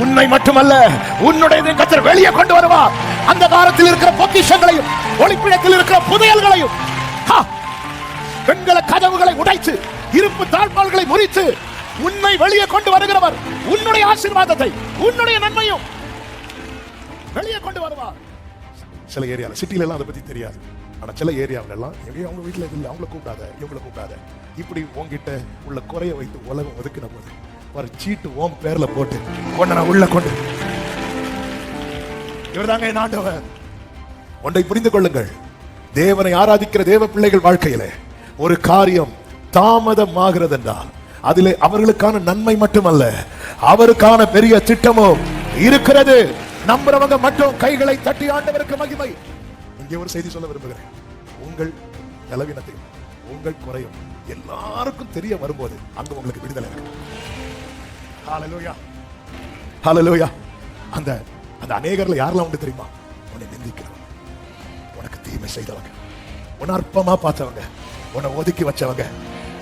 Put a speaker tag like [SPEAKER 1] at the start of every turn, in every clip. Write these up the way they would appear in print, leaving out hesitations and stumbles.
[SPEAKER 1] உன்னை மட்டுமல்ல உன்னுடைய கர்த்தர் வெளியே கொண்டு வருவார். அந்த காலத்தில் இருக்கிற பொக்கிஷங்களையும் ஒளிப்பிடத்தில் இருக்கிற புதையல்களையும், வெண்கல கதவுகளை உடைத்து இருப்பு தாழ்பால்களை முறித்து உன்னை வெளியே கொண்டு வருகிறவர் உன்னுடைய ஆசீர்வாதத்தை உன்னுடைய நன்மையும் வெளியே கொண்டு வருவார். சில ஏரியால சிட்டில எல்லாம் அதை பத்தி தெரியாது. ஆனா சில ஏரியாவில எல்லாம் அவங்க வீட்டுல இல்ல, அவங்கள கூப்பிடாத இவங்களை கூப்பிடாத, இப்படி உங்ககிட்ட உள்ள குறைய வைத்து உலகம் ஒதுக்கின போது ஒரு சீட்டு ஓம் பேர்ல போட்டு கொண்டு நான் உள்ள கொண்டு, இவர்தாங்க என் ஆண்டவர். ஒன்றை புரிந்து கொள்ளுங்கள், தேவனை ஆராதிக்கிற தேவ பிள்ளைகள் வாழ்க்கையில ஒரு காரியம் தாமதமாகிறது என்றால் அதிலே அவர்களுக்கான நன்மை மட்டுமல்ல, அவருக்கான பெரிய திட்டமும் இருக்கிறது. நம்புறவங்க மட்டும் கைகளை தட்டி ஆண்டவருக்கு மகிமை. இங்கே ஒரு செய்தி சொல்ல விரும்புகிறேன். உங்கள் பலவீனத்தையும் உங்கள் குறையும் எல்லாருக்கும் தெரிய வரும்போது அங்க உங்களுக்கு விடுதலை இருக்கு. ஹல்லேலூயா, ஹல்லேலூயா. அந்த அந்த அநேகர்ல யாரெல்லாம் உண்டு தெரியுமா? உன்னை நிந்திக்கிறவங்க, உனக்கு தீமை செய்தவங்க, உன்னை அற்பமா பார்த்தவங்க, உன்னை ஒதுக்கி வச்சவங்க.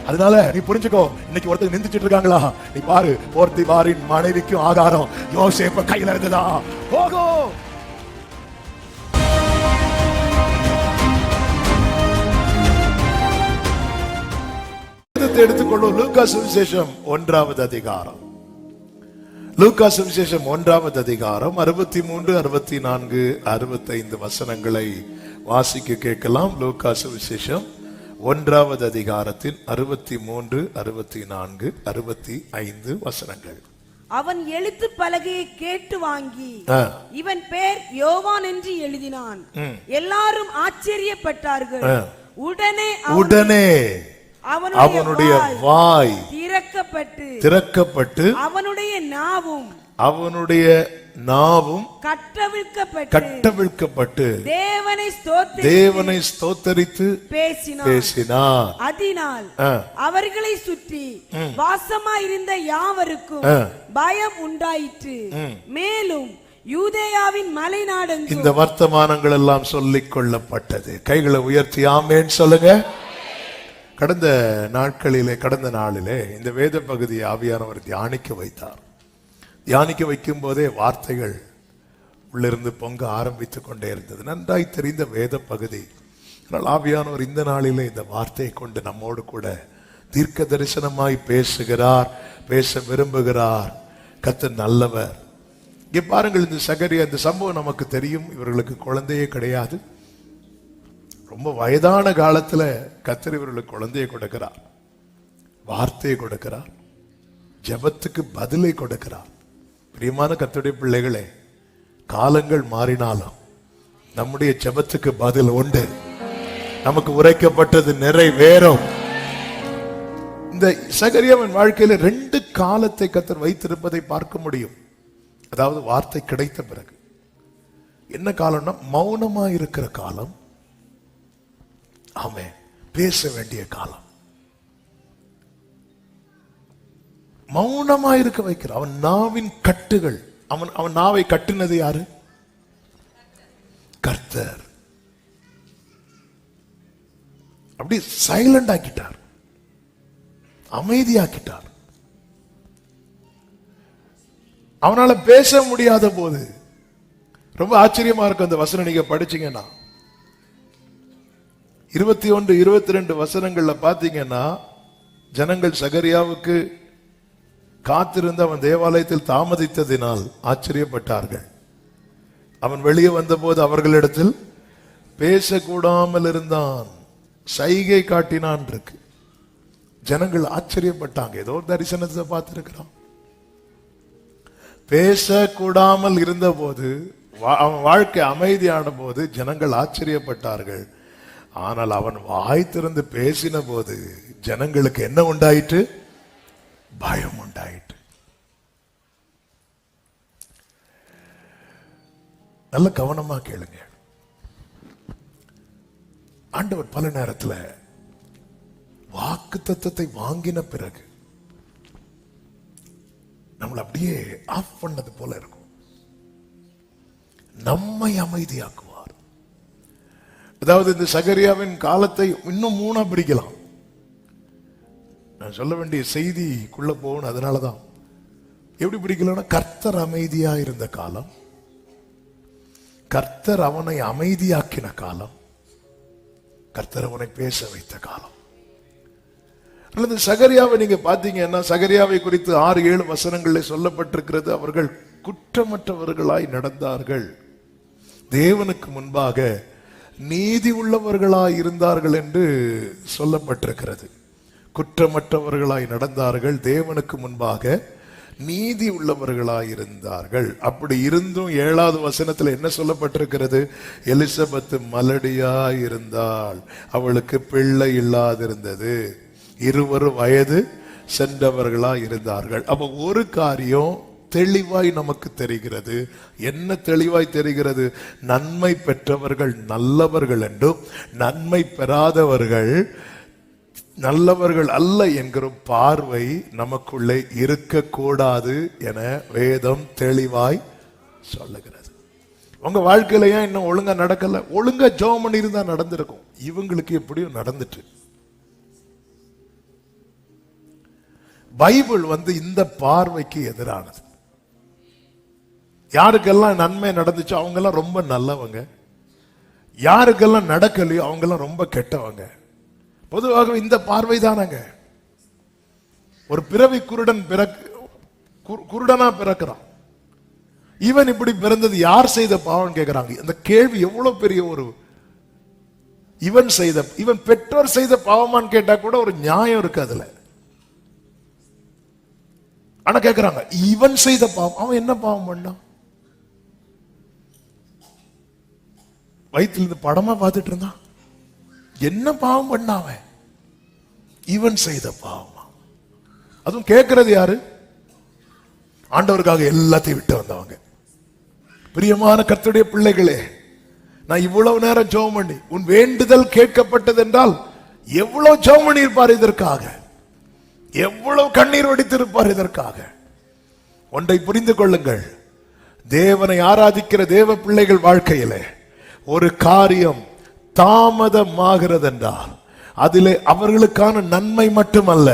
[SPEAKER 1] அதனால நீ புரிஞ்சுக்கோ, இன்னைக்கு ஒருத்தர் நிந்திச்சிட்டு இருக்காங்களா, நீ பாரு, போர்த்திபாரின் மனைவிக்கும் ஆகாரம் யோசேப்பு கையில இருந்ததா, போகும். எடுத்துக்கொள்ளும் லூக்கா சுவிசேஷம் 1வது அதிகாரம், லூக்கா சுவிசேஷம் 1வது அதிகாரம் 63, 64, 65 வசனங்களை வாசிக்க கேட்கலாம். லூக்கா சுவிசேஷம் 1வது அதிகாரத்தின் 63, 64, 65 வசனங்கள்.
[SPEAKER 2] அவன் எழுத்து பலகையை கேட்டு வாங்கி இவன் பேர் யோவான் என்று எழுதினான். எல்லாரும் ஆச்சரியப்பட்டார்கள்.
[SPEAKER 1] உடனே அவனுடைய வாய் திறக்கப்பட்டு அவனுடைய நாவும் கட்டவிழ்க்கப்பட்டு தேவனை ஸ்தோத்தரித்து பேசினார்.
[SPEAKER 2] அதனால் அவர்களை சுற்றி வாசமாயிருந்த யாவருக்கும் பயம் உண்டாயிற்று. மேலும் யூதேயாவின் மலைநாடெங்கும்
[SPEAKER 1] இந்த வர்த்தமானங்கள் எல்லாம் சொல்லிக் கொள்ளப்பட்டது. கைகளை உயர்த்தி ஆமென் சொல்லுங்க. கடந்த நாளிலே இந்த வேத பகுதியை ஆவியானவர் தியானிக்க வைத்தார். தியானிக்க வைக்கும் போதே வார்த்தைகள் உள்ளிருந்து பொங்க ஆரம்பித்துக் கொண்டே இருந்தது. நன்றாய் தெரிந்த வேத பகுதி. ஆவியானவர் இந்த நாளிலே இந்த வார்த்தையை கொண்டு நம்மோடு கூட தீர்க்க தரிசனமாய் பேசுகிறார், பேச விரும்புகிறார். கர்த்தர் நல்லவர். இங்கே பாருங்கள், இந்த சகரியா, இந்த சம்பவம் நமக்கு தெரியும். இவர்களுக்கு குழந்தையே கிடையாது. ரொம்ப வயதான காலத்துல கர்த்தர் இவர்களுக்கு குழந்தையை கொடுக்கிறார், வார்த்தையை கொடுக்கிறார், ஜெபத்துக்கு பதிலை கொடுக்கிறார். பிரியமான கர்த்தருடைய பிள்ளைகளே, காலங்கள் மாறினாலும் நம்முடைய ஜெபத்துக்கு பதில் உண்டு. நமக்கு உரைக்கப்பட்டது நிறைவேறும். இந்த சகரியாவின் வாழ்க்கையில 2 காலத்தை கர்த்தர் வைத்திருப்பதை பார்க்க முடியும். அதாவது வார்த்தை கிடைத்த பிறகு என்ன காலம்னா, மௌனமா இருக்கிற காலம், ஆமென், பேச வேண்டிய காலம். மௌனமா இருக்க வைக்கிற அவன் நாவின் கட்டுகள். அவன் நாவை கட்டுனது யாரு? கர்த்தர். அப்படி சைலண்ட் ஆக்கிட்டார், அமைதியாக்கிட்டார். அவனால பேச முடியாத போது ரொம்ப ஆச்சரியமா இருக்கும். அந்த வசனம் நீங்க படிச்சீங்கன்னா 21, 22 வசனங்கள்ல பாத்தீங்கன்னா, ஜனங்கள் சகரியாவுக்கு காத்திருந்து அவன் தேவாலயத்தில் தாமதித்ததினால் ஆச்சரியப்பட்டார்கள். அவன் வெளியே வந்தபோது அவர்களிடத்தில் பேசக்கூடாமல் இருந்தான், சைகை காட்டினான் இருக்கு. ஜனங்கள் ஆச்சரியப்பட்டாங்க. ஏதோ ஒரு தரிசனத்தை பார்த்திருக்கிறான். பேசக்கூடாமல் இருந்த போது, அவன் வாழ்க்கை அமைதியான போது ஜனங்கள் ஆச்சரியப்பட்டார்கள். ஆனால் அவன் வாய் திறந்து பேசின போது ஜனங்களுக்கு என்ன உண்டாயிற்று? பயம் உண்டாயிற்று. நல்ல கவனமா கேளுங்க. ஆண்டவர் பல நேரத்தில் வாக்குத்தத்தத்தை வாங்கின பிறகு நம்மளை அப்படியே ஆஃப் பண்ணது போல இருக்கும். நம்மை அமைதியாக்குவார். அதாவது இந்த சகரியாவின் காலத்தை இன்னும் 3 பிரிக்கலாம். நான் சொல்ல வேண்டிய செய்திக்குள்ள போகணும். அதனாலதான் எப்படி பிடிக்கலன்னா, கர்த்தர் அமைதியா இருந்த காலம், கர்த்தர் அவனை அமைதியாக்கின காலம், கர்த்தர் அவனை பேச வைத்த காலம். அல்லது சகரியாவை நீங்க பாத்தீங்கன்னா, சகரியாவை குறித்து 6-7 வசனங்களில் சொல்லப்பட்டிருக்கிறது. அவர்கள் குற்றமற்றவர்களாய் நடந்தார்கள், தேவனுக்கு முன்பாக நீதி உள்ளவர்களாய் இருந்தார்கள் என்று சொல்லப்பட்டிருக்கிறது. குற்றமற்றவர்களாய் நடந்தார்கள், தேவனுக்கு முன்பாக நீதி உள்ளவர்களாய் இருந்தார்கள். அப்படி இருந்தும் 7வது வசனத்தில் என்ன சொல்லப்பட்டிருக்கிறது? எலிசபெத் மலடியாய் இருந்தாள், அவளுக்கு பிள்ளை இல்லாதிருந்தது, 20 வயது சென்றவர்களாய் இருந்தார்கள். அப்ப ஒரு காரியம் தெளிவாய் நமக்கு தெரிகிறது. என்ன தெளிவாய் தெரிகிறது? நன்மை பெற்றவர்கள் நல்லவர்கள் என்றும், நன்மை பெறாதவர்கள் நல்லவர்கள் அல்ல என்கிற பார்வை நமக்குள்ளே இருக்கக்கூடாது என வேதம் தெளிவாய் சொல்லுகிறது. உங்க வாழ்க்கையில ஏன் இன்னும் ஒழுங்கா நடக்கல? ஒழுங்கா ஜெபம் பண்ணியிருந்தா நடந்திருக்கும். இவங்களுக்கு எப்படியும் நடந்துட்டு. பைபிள் இந்த பார்வைக்கு எதிரானது. யாருக்கெல்லாம் நன்மை நடந்துச்சோ அவங்க எல்லாம் ரொம்ப நல்லவங்க, யாருக்கெல்லாம் நடக்கலையோ அவங்க எல்லாம் ரொம்ப கெட்டவங்க. பொதுவாக இந்த பார்வை தானங்க. ஒரு பிறவி குருடன் குருடனா பிறக்கிறான். இவன் இப்படி பிறந்தது யார் செய்த பாவம் கேட்கிறாங்க. அந்த கேள்வி எவ்வளவு பெரிய ஒரு, இவன் பெற்றோர் செய்த பாவமான்னு கேட்டா கூட ஒரு நியாயம் இருக்கு அதுல. ஆனா கேட்கிறாங்க இவன் செய்த பாவம். அவன் என்ன பாவம் பண்ணான்? வயிற்றுல இருந்து படமா பார்த்துட்டு இருந்தான். என்ன பாவம் பண்ணாவன்? இவன் செய்த பாவமா? அதுவும் கேட்கிறது யாரு? ஆண்டவருக்காக எல்லாத்தையும் விட்டு வந்தவங்க. பிரியமான கர்த்தருடைய பிள்ளைகளே, நான் இவ்வளவு நேரம் ஜெபம் பண்ணி உன் வேண்டுதல் கேட்கப்பட்டது என்றால் எவ்வளவு ஜெபம் பண்ணி இருப்பார் இதற்காக, எவ்வளவு கண்ணீர் வடித்திருப்பார் இதற்காக. ஒன்றை புரிந்து கொள்ளுங்கள், தேவனை ஆராதிக்கிற தேவ பிள்ளைகள் வாழ்க்கையிலே ஒரு காரியம் தாமதமாகிறது என்றால் அதிலே அவர்களுக்கான நன்மை மட்டுமல்ல,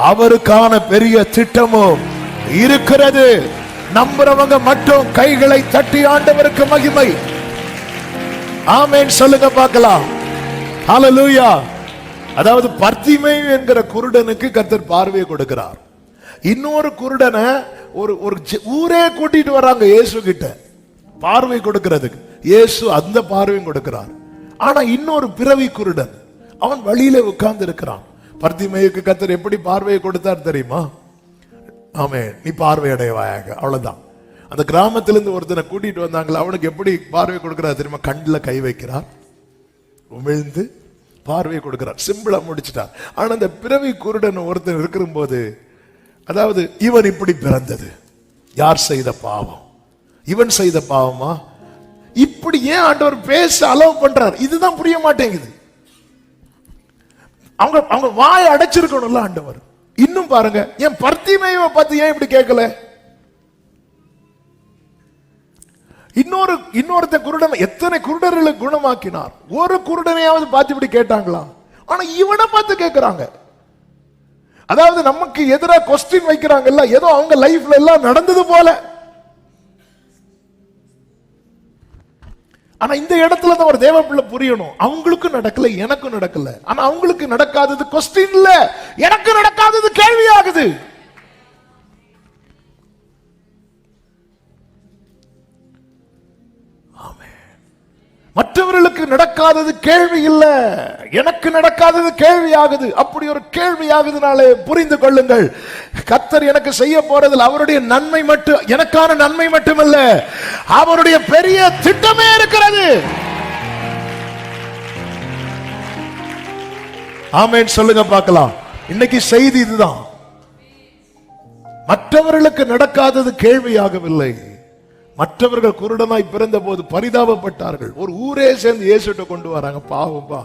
[SPEAKER 1] அவருக்கான பெரிய திட்டமும் இருக்கிறது. நம்புறவங்க மட்டும் கைகளை தட்டி ஆண்டவருக்கு மகிமை ஆமென் சொல்லுங்க பார்க்கலாம். ஹல்லேலூயா. அதாவது பர்திமேயு என்கிற குருடனுக்கு கர்த்தர் பார்வையை கொடுக்கிறார். இன்னொரு குருடனை ஒரு ஊரே கூட்டிட்டு வராங்க இயேசு கிட்ட பார்வை கொடுக்கிறதுக்கு. இயேசு அந்த பார்வையும் கொடுக்கிறார். ஆனா இன்னொரு பிறவி குருடன் அவன் வழியில உட்கார்ந்து இருக்கிறான். பர்திமேயுக்கு கர்த்தர் எப்படி பார்வையை கொடுத்தார் தெரியுமா? ஆமென், நீ பார்வை அடைவாயாக, அவ்வளவுதான். அந்த கிராமத்திலிருந்து ஒருத்தனை கூட்டிட்டு வந்தாங்களா, அவனுக்கு எப்படி பார்வை கொடுக்கிறார் தெரியுமா? கண்ணில் கை வைக்கிறார், உமிழ்ந்து பார்வையை கொடுக்கிறார், சிம்பிளா முடிச்சிட்டார். ஆனா அந்த பிறவி குருடன் ஒருத்தன் இருக்கிற போது, அதாவது இவன் இப்படி பிறந்தது யார் செய்த பாவம்? இவன் செய்த பாவமா? இப்படி ஏன் ஆண்டவர் பேச அலோவ் பண்றார்? இதுதான் புரிய மாட்டேங்குது. அவங்க வாய் அடைச்சிருக்கணும்ல ஆண்டவர். இன்னும் பாருங்க, என் பர்திமேயுவை பார்த்து ஏன் இப்படி கேட்கல? இன்னொருத்த குருடன் எத்தனை குருடர்களை குணமாக்கினார், ஒரு குருடனையாவது பார்த்து இப்படி கேட்டாங்களா? ஆனா இவனை பார்த்து கேட்கிறாங்க. அதாவது நமக்கு எதிராக கொஸ்டின் வைக்கிறாங்கல்ல, ஏதோ அவங்க லைஃப்ல எல்லாம் நடந்தது போல. ஆனா இந்த இடத்துல தான் ஒரு தேவ பிள்ளை புரியணும், அவங்களுக்கும் நடக்கல எனக்கும் நடக்கல. ஆனா அவங்களுக்கு நடக்காதது கொஸ்டின் இல்ல, எனக்கு நடக்காதது கேள்வியாகுது. மற்றவர்களுக்கு நடக்காதது கேள்வி இல்ல, எனக்கு நடக்காதது கேள்வி ஆகுது. அப்படி ஒரு கேள்வி ஆகுதுனாலே புரிந்து கொள்ளுங்கள், கர்த்தர் எனக்கு செய்ய போறதில் அவருடைய நன்மை மட்டும், எனக்கான நன்மை மட்டுமல்ல, அவருடைய பெரிய திட்டமே இருக்கிறது. ஆமென் சொல்லுங்க பார்க்கலாம். இன்னைக்கு செய்தி இதுதான். மற்றவர்களுக்கு நடக்காதது கேள்வியாகவில்லை. மற்றவர்கள் குருடனாய் பிறந்த போது பரிதாபப்பட்டார்கள். ஒரு ஊரே சேர்ந்து இயேசுட்ட கொண்டு வராங்க. பாவம்பா,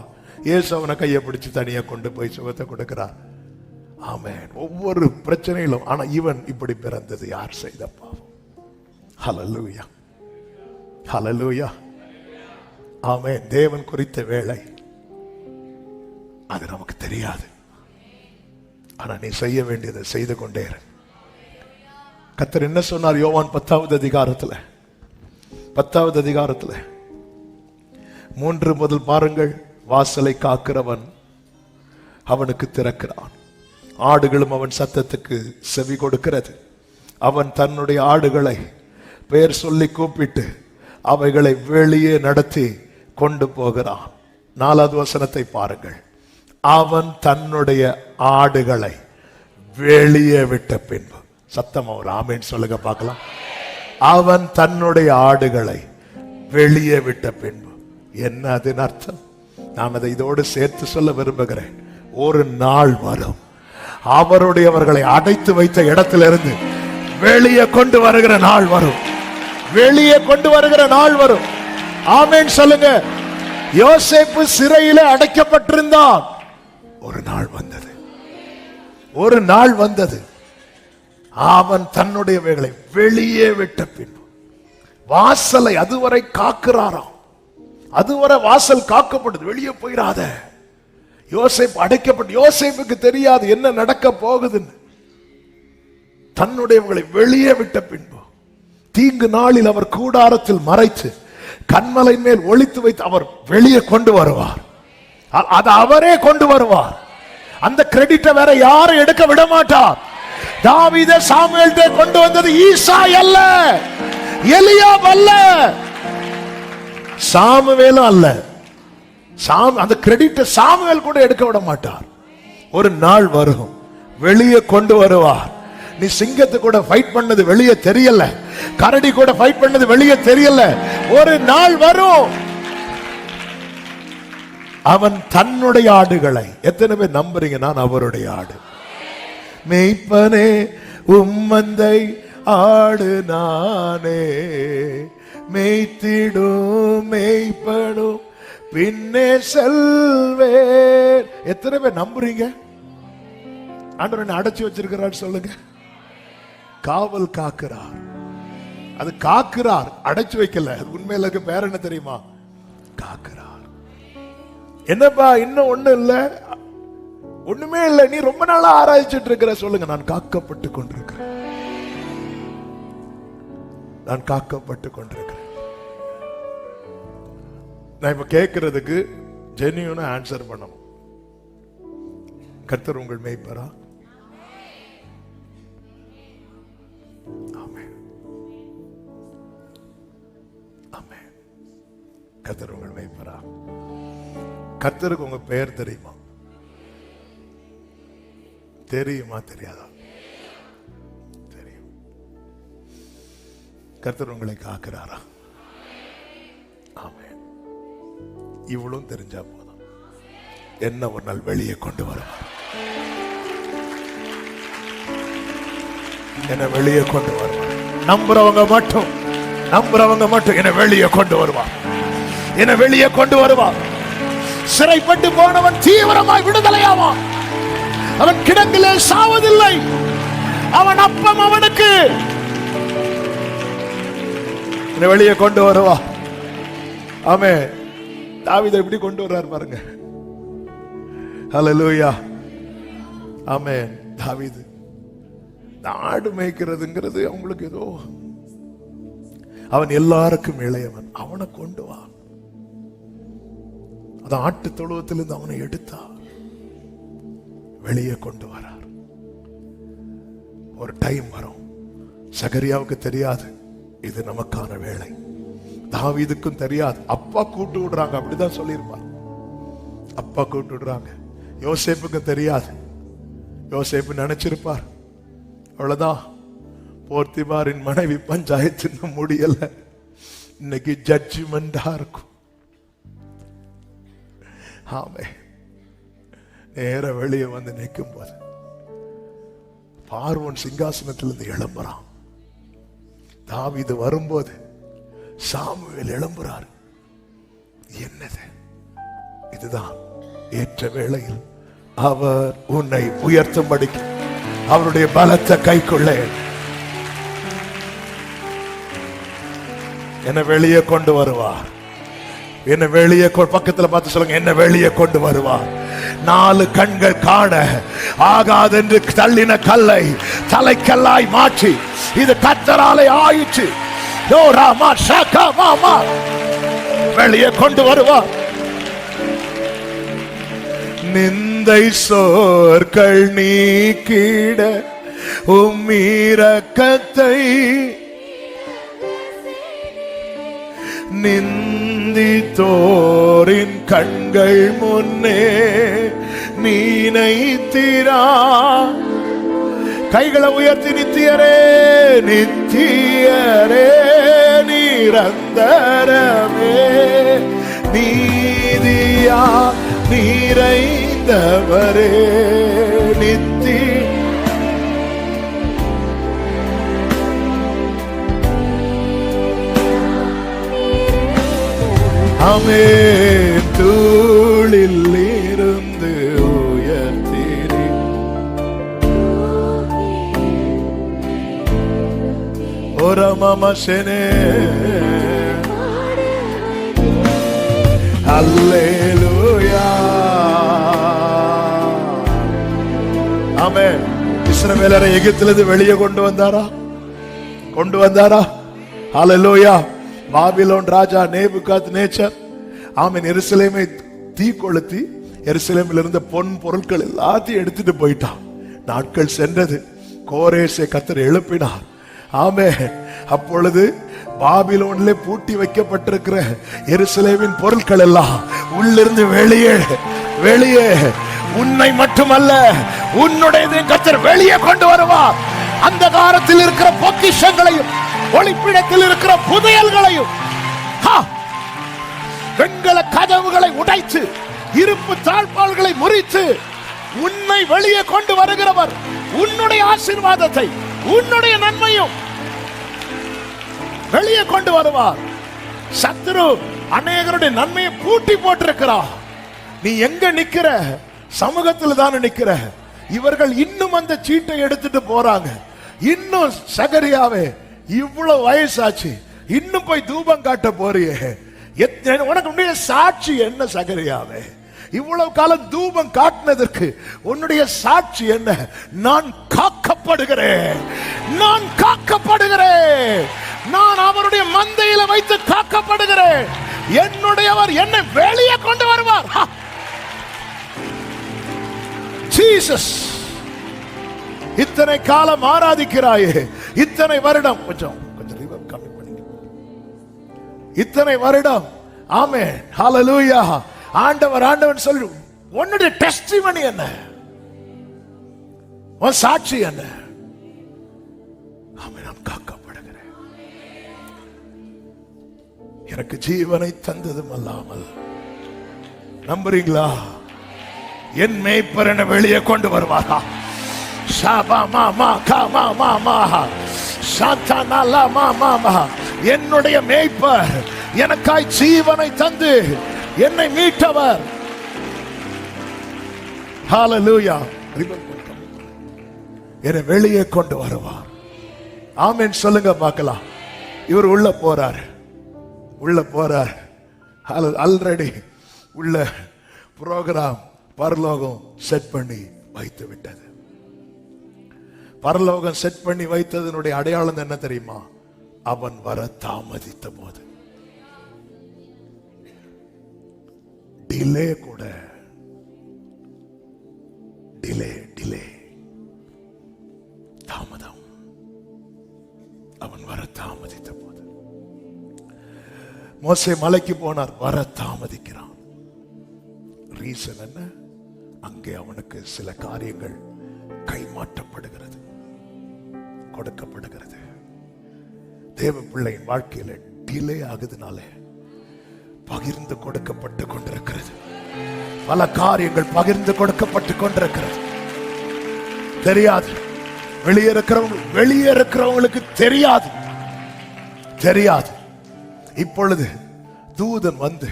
[SPEAKER 1] இயேசு அவனை கையை பிடிச்சு தனியா கொண்டு போய் சுகத்தை கொடுக்கிறார். ஆமென். ஒவ்வொரு பிரச்சனையிலும். ஆனா இவன் இப்படி பிறந்தது யார் செய்த பாவம்? ஹல்லேலூயா, ஹல்லேலூயா. ஆமென். தேவன் குறித்த வேளை அது நமக்கு தெரியாது. ஆனா நீ செய்ய வேண்டியதை செய்து கொண்டே இரு. கர்த்தர் என்ன சொன்னார்? யோவான் 10வது அதிகாரத்துல 3 முதல் பாருங்கள். வாசலை காக்கிறவன் அவனுக்கு திறக்கிறான், ஆடுகளும் அவன் சத்தத்துக்கு செவி கொடுக்கிறது. அவன் தன்னுடைய ஆடுகளை பெயர் சொல்லி கூப்பிட்டு அவைகளை வெளியே நடத்தி கொண்டு போகிறான். 4வது வசனத்தை பாருங்கள். அவன் தன்னுடைய ஆடுகளை வெளியே விட்ட பின்பு, சத்தம் ஒரு ஆமேன் சொல்லுங்க பார்க்கலாம். அவன் தன்னுடைய ஆடுகளை வெளியே விட்ட பின்பு என்ன அதன் அர்த்தம்? நான் அதை இதோடு சேர்த்து சொல்ல விரும்புகிறேன். ஒரு நாள் வரும், அவருடையவர்களை அடைத்து வைத்த இடத்திலிருந்து வெளியே கொண்டு வருகிற நாள் வரும். வெளியே கொண்டு வருகிற நாள் வரும். ஆமென் சொல்லுங்க. யோசேப்பு சிறையில அடைக்கப்பட்டிருந்தான். ஒரு நாள் வந்தது, ஒரு நாள் வந்தது. அவன் தன்னுடையவைகளை வெளியே விட்ட பின்பு வாசலை அதுவரை காக்கிறாராம். அதுவரை வாசல் காக்கப்படுது, வெளியே போயிடாத. யோசேப்பு அடைக்கப்பட்டு, யோசேப்புக்கு தெரியாது என்ன நடக்க போகுதுன்னு. தன்னுடையவர்களை வெளியே விட்ட பின்பு தீங்கு நாளில் அவர் கூடாரத்தில் மறைத்து கண்மலை மேல் ஒளித்து வைத்து அவர் வெளியே கொண்டு வருவார். அது அவரே கொண்டு வருவார். அந்த கிரெடிட்டை வேற யாரும் எடுக்க விட மாட்டார். தாவீதை சாமுவேல்கிட்ட கொண்டு வந்தது ஈசாய் அல்ல, எலியாப் அல்ல, சாமுவேலும் அல்ல. அந்த கிரெடிட்டை சாமுவேல் கூட எடுக்க விட மாட்டார். ஒரு நாள் வரும், வெளியே கொண்டு வருவார். நீ சிங்கத்து கூட ஃபைட் பண்ணது வெளியே தெரியல, கரடி கூட ஃபைட் பண்ணது வெளியே தெரியல. ஒரு நாள் வரும், அவன் தன்னுடைய ஆடுகளை. எத்தனை பேர் நம்புறீங்க நான் அவருடைய ஆடு? மேய்ப்பனே உம்மந்தை ஆடு நானே, மேய்த்திடும் மேய்ப்பனும் பின்னே செல்வேன். எத்தனை பேர் நம்புறீங்க ஆண்டவர் என்ன அடைச்சு வச்சிருக்கிறார்? சொல்லுங்க. காவல் காக்கிறார். அது காக்கிறார், அடைச்சு வைக்கல. உண்மையில பேர் என்ன தெரியுமா? காக்கிறார். என்னப்பா இன்னும் ஒண்ணு இல்ல, ஒண்ணுமே இல்ல, நீ ரொம்ப நாளா ஆராய்ச்சிட்டு இருக்கிற. சொல்லுங்க. நான் காக்கப்பட்டு கொண்டிருக்கிறேன், நான் காக்கப்பட்டு கொண்டிருக்கிறேன். நான் இப்ப கேட்கறதுக்கு ஜென்யூனா ஆன்சர் பண்ணணும். கர்த்தர் உங்கள் மேய்ப்பரா? ஆமென், ஆமென். கர்த்தர் உங்கள் மேய்ப்பரா? கர்த்தருக்கு உங்க பெயர் தெரியுமா? தெரியுமா தெரியாதா? தெரியும். கர்த்தர் உங்களை காக்கிறாரா? ஆமென். இவ்வளவும் தெரிஞ்சா போதும், என்ன ஒரு நாள் வெளியே கொண்டு வருவார். என்ன வெளியே கொண்டு வருவார். நம்புறவங்க மட்டும் என்ன வெளியே கொண்டு வருவார். என்ன வெளியே கொண்டு வருவார். சிறைப்பட்டு போனவன் தீவிரமாய் விடுதலையாவான். அவன் கிடங்கிலே சாவதில்லை. அவன் அப்பம் அவனுக்கு. என்ன வெளியே கொண்டு வருவா. ஆமென். தாவீதை எப்படி கொண்டு வர்றார் பாருங்க. ஹல்லேலூயா. ஆமென். தாவீது ஆடு மேய்க்கிறதுங்கிறது அவங்களுக்கு ஏதோ, அவன் எல்லாருக்கும் இளையவன். அவனை கொண்டு வா. அது ஆட்டு தொழுவத்திலிருந்து அவனை எடுத்தார், வெளியே கொண்டு வரார். ஒரு டைம் வரும், சகரியாவுக்கு தெரியாது இது நமக்கான வேலை. தாவீதுக்கும் தெரியாது. அப்பா கூட்டு விடுறாங்க, அப்படிதான் சொல்லியிருப்பார். அப்பா கூட்டு விடுறாங்க. யோசேப்புக்கு தெரியாது. யோசேப்பு நினைச்சிருப்பார் அவ்வளவுதான், போர்த்திபாரின் மனைவி பஞ்சாயத்து முடியல, இன்னைக்கு ஜட்ஜ்மெண்டா இருக்கும். ஆமே. நேர வெளியே வந்து நிற்கும் போது பார்வோன் சிங்காசனத்திலிருந்து எழும்புறான். தாவீது வரும்போது சாமுவேல் எழும்புறார். என்னது இதுதான் ஏற்ற வேளையில் அவர் உன்னை உயர்த்தும்படிக்கு அவருடைய பலத்தை கைக்குள்ளே என்ன வெளியே கொண்டு வருவார். என்ன வெளியே பக்கத்துல பார்த்து சொல்லுங்க, என்ன வெளியே கொண்டு வருவார். 4 கண்கள் காண ஆகாதென்று தள்ளின கல்லை தலைக்கல்லாய் மாற்றி இது கர்த்தராலே ஆயிற்று. யோ ராமா ஷாகா மாமா வெளியே கொண்டு வருவார். நிந்தை சோர்கள் நீக்கிட உம்மீரக்கத்தை நிந்தித்தோரின் கண்கள் முன்னே நீனைத்திரா. கைகளை உயர்த்தி நித்தியரே நித்தியரே நிரந்தரமே நீதியா நிறைந்தவரே நித்தி. அமே தூளில் இருந்து உயர்த்தீரே ஒரமமசனே அல்லேலூயா. ஆமென். இஸ்ரவேலரை எகிப்திலிருந்து வெளியே கொண்டு வந்தாரா? அல்லேலூயா. பாபிலோன் ராஜா நேபுகாத்நேச்சர் ஆமென் எருசலேமை தீ கொளுத்தி எருசலேமில் இருந்த பொன் பொருட்கள் எல்லாத்தையும் எடுத்துட்டு போயிட்டான். நாட்கள் சென்றது. கோரேசை கர்த்தர் எழுப்பினார். ஆமென். அப்பொழுது பாபிலோனிலே பூட்டி வைக்கப்பட்டிருக்கிற எருசலேமின் பொருட்கள் எல்லாம் உள்ளிருந்து வெளியே உன்னை மட்டுமல்ல உன்னுடைய கர்த்தர் வெளியே கொண்டு வருவார். அந்த காலத்தில் இருக்கிற பொக்கிஷங்களையும் ஒளிப்பிடத்தில் இருக்கிற புதையல்களையும் வெண்கல கதவுகளை உடைத்து இருப்பு தாழ்பால்களை முறித்து உன்னை வெளியே கொண்டு வருகிறவர். உன்னுடைய ஆசீர்வாதத்தை உன்னுடைய நன்மையும் வெளியே கொண்டு வருவார். சத்துரு அநேகருடைய நன்மையை பூட்டி போட்டிருக்கிறார். நீ எங்க நிக்கிற? சமூகத்தில் தான் நிக்கிற. இவர்கள் இன்னும் அந்த சீட்டை எடுத்துட்டு போறாங்க. இன்னும் சகரியாவே இவ்வளவு வயசாச்சு, இன்னும் போய் தூபம் காட்ட போறியே, உனக்கு உன்னுடைய சாட்சி என்ன? சகரியாவே இவ்வளவு காலம் தூபம் காட்டினதற்கு உன்னுடைய சாட்சி என்ன? நான் காக்கப்படுகிறேன், நான் அவருடைய மந்தையில வைத்து காக்கப்படுகிறேன். என்னுடையவர் என்னை வெளியே கொண்டு வருவார். ஜீசஸ், இத்தனை காலம் ஆராதிக்கிறாயே, இத்தனை வருடம் கொஞ்சம் கம்மி பண்ணி, இத்தனை வருடம் ஆமென் ஹல்லேலூயா ஆண்டவர் சொல்லு. உன்னுடைய டெஸ்டிமனி என்ன? உன் சாட்சி என்ன? ஆமென். நான் காக்கப்படுகிறேன். எனக்கு ஜீவனை தந்ததும் அல்லாமல் நம்புறீங்களா? என் மேய்ப்பர் என்னை வெளியே கொண்டு வருவாரா? என்னுடைய மேய்ப்பர் எனக்காய் ஜீவனை தந்து என்னை மீட்டவர். ஹல்லேலூயா. என்னை வெளியே கொண்டு வருவார். ஆமென் சொல்லுங்க பார்க்கலாம். இவர் உள்ள போறார். ஆல்ரெடி உள்ள புரோகிராம் பரலோகம் செட் பண்ணி வைத்து விட்டது. பரலோகம் செட் பண்ணி வைத்ததனுடைய அடையாளம் என்ன தெரியுமா? அவன் வர தாமதித்த போது டிலே கூட டிலே தாமதம். அவன் வர தாமதித்த போது மோசே மலைக்கு போனார், வர தாமதிக்கிறான். ரீசன் என்ன? அங்கே அவனுக்கு சில காரியங்கள் கைமாற்றப்படுகிறது, கொடுக்கப்படுகிறது. தேவ பிள்ளையின் வாழ்க்கையில டிலே ஆகுதுனால பகிர்ந்து கொடுக்கப்பட்டு கொண்டிருக்கிறது. பல காரியங்கள் பகிர்ந்து கொடுக்கப்பட்டு கொண்டிருக்கிறது. தெரியாது, வெளியே இருக்கிறவங்களுக்கு தெரியாது. இப்பொழுது தூதன் வந்து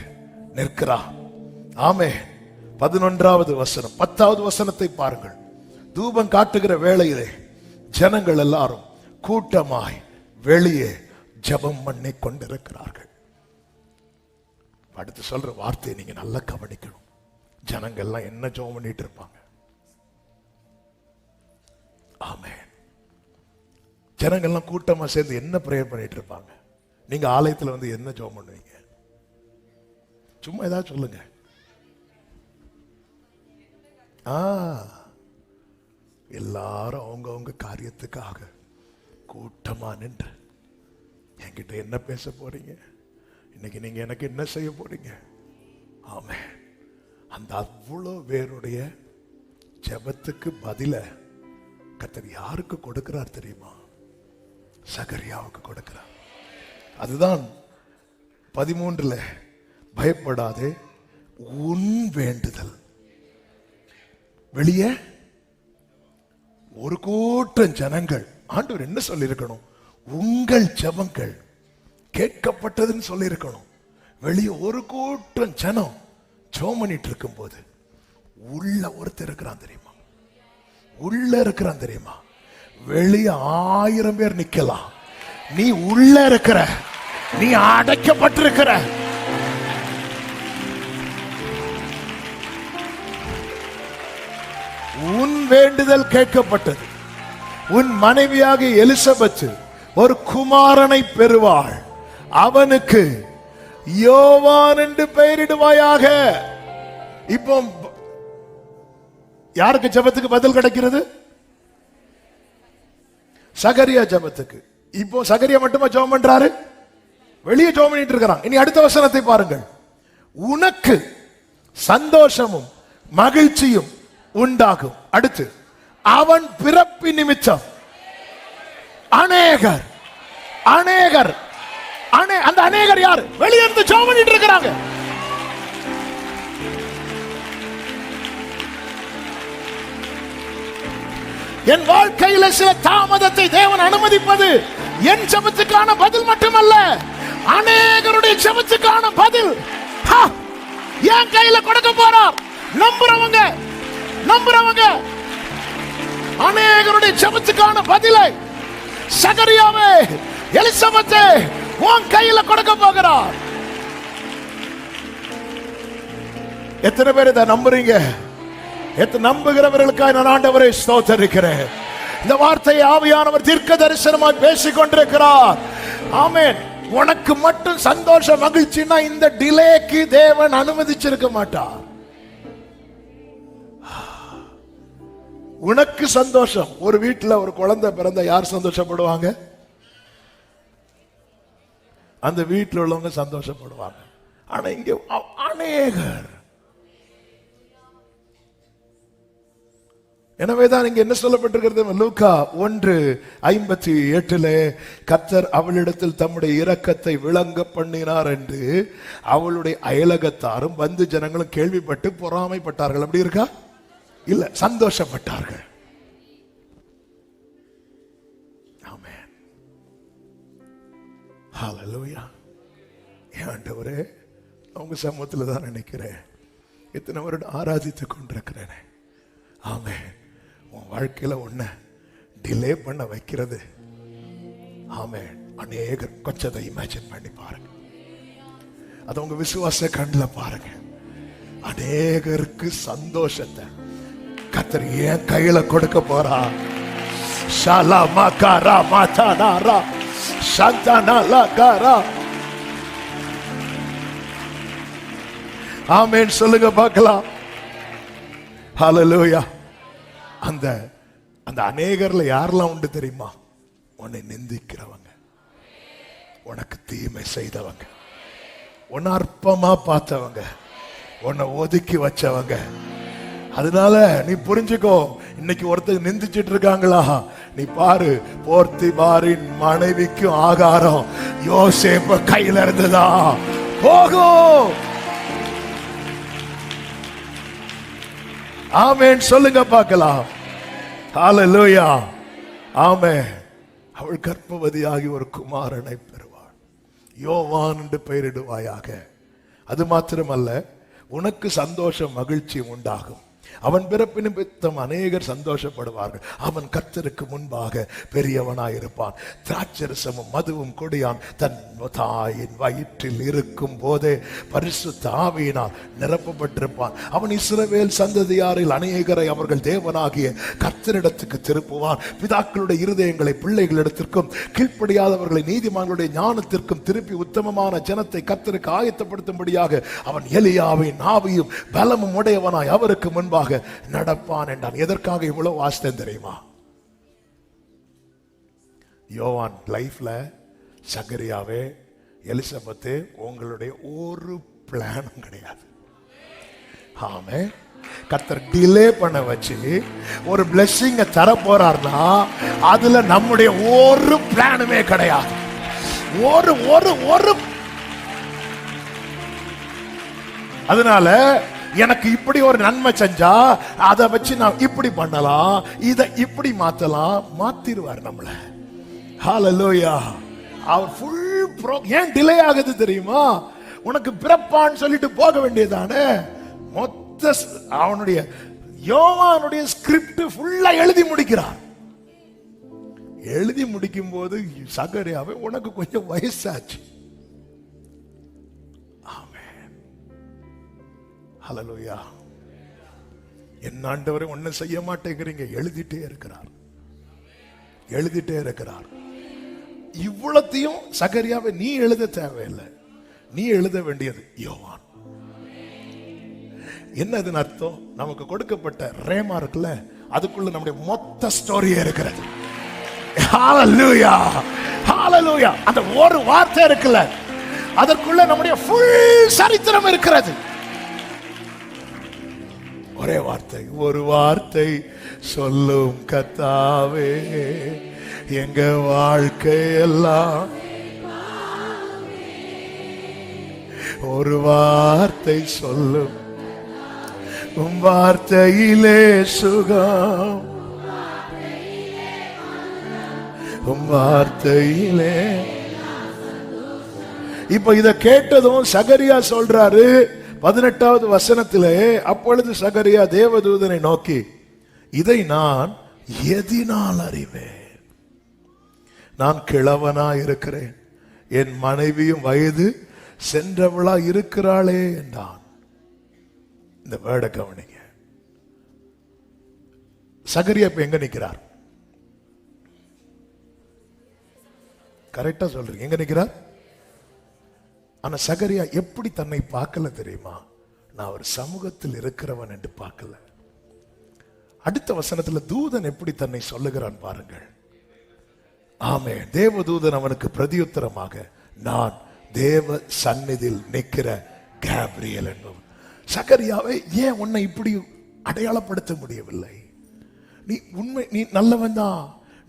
[SPEAKER 1] நிற்கிறான். ஆமென். 11வது வசனம் 10வது வசனத்தை பாருங்கள். தூபம் காட்டுகிற வேளையிலே ஜனங்கள் எல்லாரும் கூட்டமாய் வெளியே ஜெபம் பண்ணி கொண்டிருக்கிறார்கள். அடுத்து சொல்ற வார்த்தையை நீங்க நல்லா கவனிக்கணும். ஜனங்கள் எல்லாம் என்ன ஜெபம் பண்ணிட்டு இருப்பாங்க? ஆமென். ஜனங்கள்லாம் கூட்டமா சேர்ந்து என்ன பிரேயர் பண்ணிட்டு இருப்பாங்க? நீங்க ஆலயத்துல வந்து என்ன ஜெபம் பண்ணுவீங்க? சும்மா ஏதாவது சொல்லுங்க. எல்லாரும் அவங்க காரியத்துக்காக கூட்டமா நின்று என்கிட்ட என்ன பேச போறீங்க, இன்னைக்கு நீங்க எனக்கு என்ன செய்ய போறீங்க? ஆமென். அந்த அவ்வளோ பேருடைய ஜெபத்துக்கு பதில கர்த்தர் யாருக்கு கொடுக்கிறார் தெரியுமா? சகரியாவுக்கு கொடுக்கிறார். அதுதான் 13 பயப்படாதே, உன் வேண்டுதல். வெளியே ஒரு கூட்டம் ஜனங்கள், ஆண்டவர் என்ன சொல்லி இருக்கணும்? உங்கள் ஜெபங்கள் கேட்கப்பட்டதுன்னு சொல்லி இருக்கணும். வெளியே ஒரு கூட்டம் ஜனம் ஜெபம் பண்ணிட்டு இருக்கும் போது உள்ள ஒருத்தர் இருக்கிறான் தெரியுமா? உள்ள இருக்கிறான் தெரியுமா? வெளியே 1000 பேர் நிக்கலாம், நீ உள்ள இருக்கிற, நீ அடைக்கப்பட்டிருக்கிற. உன் வேண்டுதல் கேட்கப்பட்டது. உன் மனைவியாக எலிசபெத் ஒரு குமாரனை பெறுவாள், அவனுக்கு யோவான் என்று பெயரிடுவாயாக. இப்போ யாருக்கு ஜெபத்துக்கு பதில் கிடைக்கிறது? சகரியா ஜெபத்துக்கு. இப்போ சகரியா மட்டுமா ஜெபம் பண்றாரு? வெளியே ஜெபம் பண்ணிட்டு இருக்கிறான். இனி அடுத்த வசனத்தை பாருங்கள். உனக்கு சந்தோஷமும் மகிழ்ச்சியும் உண்டாகும். அடுத்து, அவன் பிறப்பு நிமித்தம் அநேகர் அநேகர் அந்த அநேகர் யாரு? வெளியே இருந்து ஜெபம் பண்ணிட்டு இருக்கிறாங்க. என் வாழ்க்கையில சில தாமதத்தை தேவன் அனுமதிப்பது என் ஜெபத்துக்கான பதில் மட்டுமல்ல, அநேகருடைய ஜெபத்துக்கான பதில் என் கையில கொடுக்க போறார். நம்புறவங்க அநேகருடைய ஜெபத்துக்கான பதிலை சகரியாவே, எலிசபெத்தே உன் கையில கொடுக்க போகிறார். எத்தனை பேர் இதை நம்புறீங்க? நம்புகிறவர்களுக்காக நான் ஆண்டவரை ஸ்தோத்திரிக்கிறேன். இந்த வார்த்தையை ஆவியானவர் தீர்க்க தரிசனமாய் பேசிக் கொண்டிருக்கிறார். ஆமென். உனக்கு மட்டும் சந்தோஷம் மகிழ்ச்சினா இந்த டிலேக்கு தேவன் அனுமதிச்சிருக்க மாட்டார். உனக்கு சந்தோஷம். ஒரு வீட்டுல ஒரு குழந்தை பிறந்த யார் சந்தோஷப்படுவாங்க? அந்த வீட்டில் உள்ளவங்க சந்தோஷப்படுவாங்க. ஆனா இங்க அநேகர். எனவேதான் இங்க என்ன சொல்லப்பட்டிருக்கிறது? லூக்கா 1:58 கர்த்தர் அவளிடத்தில் தம்முடைய இரக்கத்தை விளங்க பண்ணினார் என்று அவளுடைய அயலகத்தாரும் வந்து ஜனங்களும் கேள்விப்பட்டு பொறாமைப்பட்டார்கள். அப்படி இருக்கா? இல்ல, சந்தோஷப்பட்டார்கள். ஆமென். ஹல்லேலூயா. ஆண்டவரே, உங்க சமூகத்துல தான் நினைக்கிறேன், இத்தனை வருடம் ஆராதித்துக் கொண்டிருக்கிறேன். ஆமென். உன் வாழ்க்கையில ஒண்ண டிலே பண்ண வைக்கிறது. ஆமென். அநேகர் கொஞ்சத்தை இமேஜின் பண்ணி பாருங்க. அது உங்க விசுவாச கண்ணுல பாருங்க. அநேகருக்கு சந்தோஷத்தை கர்த்தர் என் கையில கொடுக்க போறா. ஷாலா மகாரா மாதானாரா சந்தானாலா காரா. ஆமென் சொல்லுங்க பார்க்கலாம். ஹல்லேலூயா. அந்த அநேகர்ல யாரெல்லாம் உண்டு தெரியுமா? உன்னை நிந்திக்கிறவங்க, உனக்கு தீமை செய்தவங்க, உன்னை அற்பமா பார்த்தவங்க, உன்னை ஒதுக்கி வச்சவங்க. அதனால நீ புரிஞ்சுக்கோ, இன்னைக்கு ஒருத்தர் நிந்திச்சிட்டு இருக்காங்களா? நீ பாரு, போர்த்திபாரின் மனைவிக்கும் ஆகாரம் யோசேப்பு கையில இருந்ததா போகும். ஆமென் சொல்லுங்க பார்க்கலாம். ஹல்லேலூயா. ஆமென். அவள் கர்ப்பவதியாகி ஒரு குமாரனை பெறுவாள், யோவான் என்று பெயரிடுவாயாக. அது மாத்திரமல்ல, உனக்கு சந்தோஷம் மகிழ்ச்சி உண்டாகும். அவன் பிறப்பு நிமித்தம் அநேகர் சந்தோஷப்படுவார்கள். அவன் கர்த்தருக்கு முன்பாக பெரியவனாயிருப்பான். திராட்சரசமும் மதுவும் கொடியான் தன் தாயின் வயிற்றில் இருக்கும் போதே பரிசுத்த ஆவியினால் நிரப்பப்பட்டிருப்பான். அவன் இஸ்ரவேல் சந்ததியாரில் அநேகரை அவர்கள் தேவனாகிய கர்த்தரிடத்துக்கு திருப்புவான். பிதாக்களுடைய இருதயங்களை பிள்ளைகளிடத்திற்கும் கீழ்ப்படியாதவர்களை நீதிமான்களுடைய ஞானத்திற்கும் திருப்பி உத்தமமான ஜனத்தை கர்த்தருக்கு ஆயத்தப்படுத்தும்படியாக அவன் எலியாவின் ஆவியும் பலமும் உடையவனாய் அவருக்கு முன்பாக நடப்பான் என்றான். எதற்காக இவ்வளவு வாசித்தேன் தெரியுமா? யோவான் லைஃப்ல சகரியாவே, எலிசபெத்து, உங்களுடைய ஒரு பிளானும் கிடையாது. ஆமே, கர்த்தர் டிலே பண்ண வச்சு ஒரு பிளெஸிங்க தர போறார்னா அதுல நம்முடைய ஒரு பிளானுமே கிடையாது. ஒரு ஒரு ஒரு அதனால எனக்கு இப்படி ஒரு நன்மை செஞ்சா அதை வச்சு நான் இப்படி பண்ணலாம், இதை இப்படி மாத்தலாம், மாத்திருவார் நம்மள. ஹல்லேலூயா. அவர் ஃபுல் ஏன் டிலே ஆகுது தெரியுமா? உனக்கு பிறப்பான்னு சொல்லிட்டு போக வேண்டியதானே. மொத்த அவனுடைய யோவானுடைய ஸ்கிரிப்ட் ஃபுல்லா எழுதி முடிக்கிறார். எழுதி முடிக்கும் போது சகரியாவே உனக்கு கொஞ்சம் வயசாச்சு. ஹல்லேலூயா. என் ஆண்டவரை ஒன்னும் செய்ய மாட்டேங்கிறீங்க, எழுதிட்டே இருக்கிறார், எழுதிட்டே இருக்கிறார். இவ்வளத்தையும் சகரியாவை நீ எழுத தேவையில்லை, நீ எழுத வேண்டியது யோவான். என்னதுன்னு அர்த்தம்? நமக்கு கொடுக்கப்பட்ட ரேமா இருக்குல்ல, அதுக்குள்ள நம்முடைய மொத்த ஸ்டோரியே இருக்கிறது. ஹல்லேலூயா, ஹல்லேலூயா. அந்த ஒரு வார்த்தை இருக்குல்ல, அதற்குள்ள நம்முடைய ஃபுல் சரித்திரம் இருக்கிறது. ஒரே வார்த்தை, ஒரு வார்த்தை சொல்லும் கர்த்தாவே, எங்க வாழ்க்கை எல்லாம் ஒரு வார்த்தை சொல்லும், உம் வார்த்தையிலே சுகம், உம் வார்த்தையிலே. இப்ப இத கேட்டதும் சகரியா சொல்றாரு 18வது வசனத்திலே, அப்பொழுது சகரியா தேவதூதனை நோக்கி, இதை நான் எதினால் அறிவேன்? நான் கிழவனா இருக்கிறேன், என் மனைவியும் வயது சென்றவளா இருக்கிறாளே என்றான். இந்த வேர்டை கவனிங்க. சகரியா இப்ப எங்க நிக்கிறார்? கரெக்டா சொல்றீங்க, எங்க நிக்கிறார்? ஆனா சகரியா எப்படி தன்னை பார்க்கல தெரியுமா? நான் ஒரு சமூகத்தில் இருக்கிறவன் என்று பார்க்கல. அடுத்த வசனத்துல தூதன் எப்படி தன்னை சொல்லுகிறான் பாருங்கள். ஆமே, தேவதூதன் அவனுக்கு பிரதியுத்தரமாக, நான் தேவ சந்நிதியில் நிற்கிற கேப்ரியல் என்பவன். சகரியாவை ஏன் உன்னை இப்படி அடையாளப்படுத்த முடியவில்லை? நீ உண்மை, நீ நல்லவன் தான்,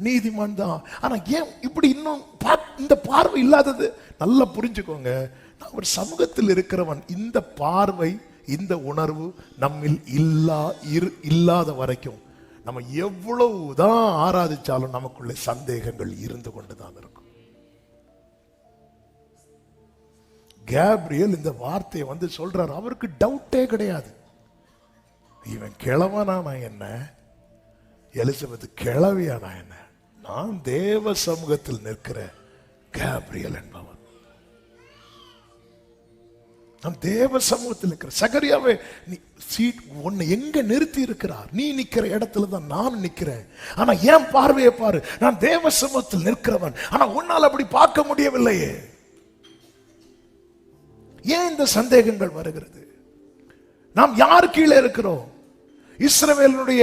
[SPEAKER 1] நீதிமான் தான், ஆனா ஏன் இப்படி இன்னும் இந்த பார்வை இல்லாதது? நல்லா புரிஞ்சுக்கோங்க, நான் ஒரு சமூகத்தில் இருக்கிறவன். இந்த பார்வை, இந்த உணர்வு நம்மில் இல்லாத வரைக்கும் நம்ம எவ்வளவுதான் ஆராதிச்சாலும் நமக்குள்ள சந்தேகங்கள் இருந்து கொண்டுதான் இருக்கும். கேப்ரியல் இந்த வார்த்தையை வந்து சொல்றார். அவருக்கு டவுட்டே கிடையாது. இவன் கிழவனானா என்ன, எலிசபெத் கிழவியானா என்ன, நான் தேவ சமூகத்தில் நிற்கிற கேப்ரியல் என்பவன், நான் தேவ சமூகத்தில் இருக்கிற. சகரியாவே, நீ உன்னை எங்க நிறுத்தி இருக்கிறார்? நீ நிக்கிற இடத்துல தான் நான் நிக்கிறேன். ஆனா ஏன் பார்வையை பாரு, நான் தேவ சமூகத்தில் நிற்கிறவன், ஆனா உன்னால் அப்படி பார்க்க முடியவில்லையே. ஏன் இந்த சந்தேகங்கள் வருகிறது? நாம் யார் கீழே இருக்கிறோம்? இஸ்ரவேலுடைய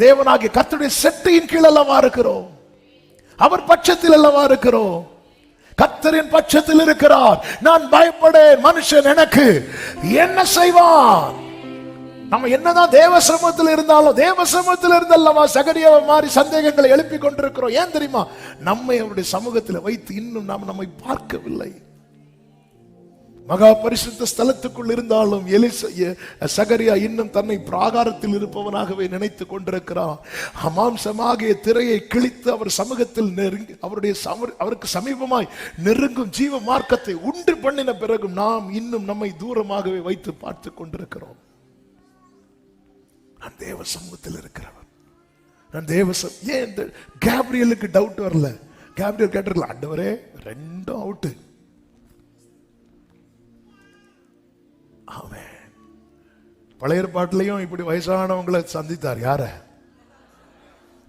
[SPEAKER 1] தேவனாகிய கர்த்தருடைய செட்டையின் கீழ் அல்லவா இருக்கிறோம்? அவர் பட்சத்தில் அல்லவா இருக்கிறோம்? கர்த்தரின் பட்சத்தில் இருக்கிறார். நான் பயப்படேன், மனுஷன் எனக்கு என்ன செய்வான்? நம்ம என்னதான் தேவ சமூகத்தில் இருந்தாலும், தேவ சமூகத்தில் இருந்தல்லவா சகரியாவை மாதிரி சந்தேகங்களை எழுப்பி கொண்டிருக்கிறோம். ஏன் தெரியுமா? நம்மை அவருடைய சமூகத்தில் வைத்து இன்னும் நாம் நம்மை பார்க்கவில்லை. மகா பரிசுத்த ஸ்தலத்துக்குள் இருந்தாலும் சகரியா இன்னும் தன்னை பிராகாரத்தில் இருப்பவனாகவே நினைத்துக் கொண்டிருக்கிறான். மாம்சமாகிய திரையை கிழித்து அவர் சமூகத்தில் நெருங்கி அவருக்கு சமீபமாய் நெருங்கும் ஜீவ மார்க்கத்தை உண்டு பண்ணின பிறகும் நாம் இன்னும் நம்மை தூரமாகவே வைத்து பார்த்து கொண்டிருக்கிறோம். நான் தேவ சமூகத்தில் இருக்கிறவன். நான் ஏன் இந்த கேப்ரியலுக்கு டவுட் வரல? கேப்ரியல் கேட்டிருக்கலாம், ஆண்டவரே ரெண்டும் அவுட்டு. ஆமென். பழைய ஏற்பாட்டிலையும் இப்படி வயசானவங்களை சந்தித்தார். யார?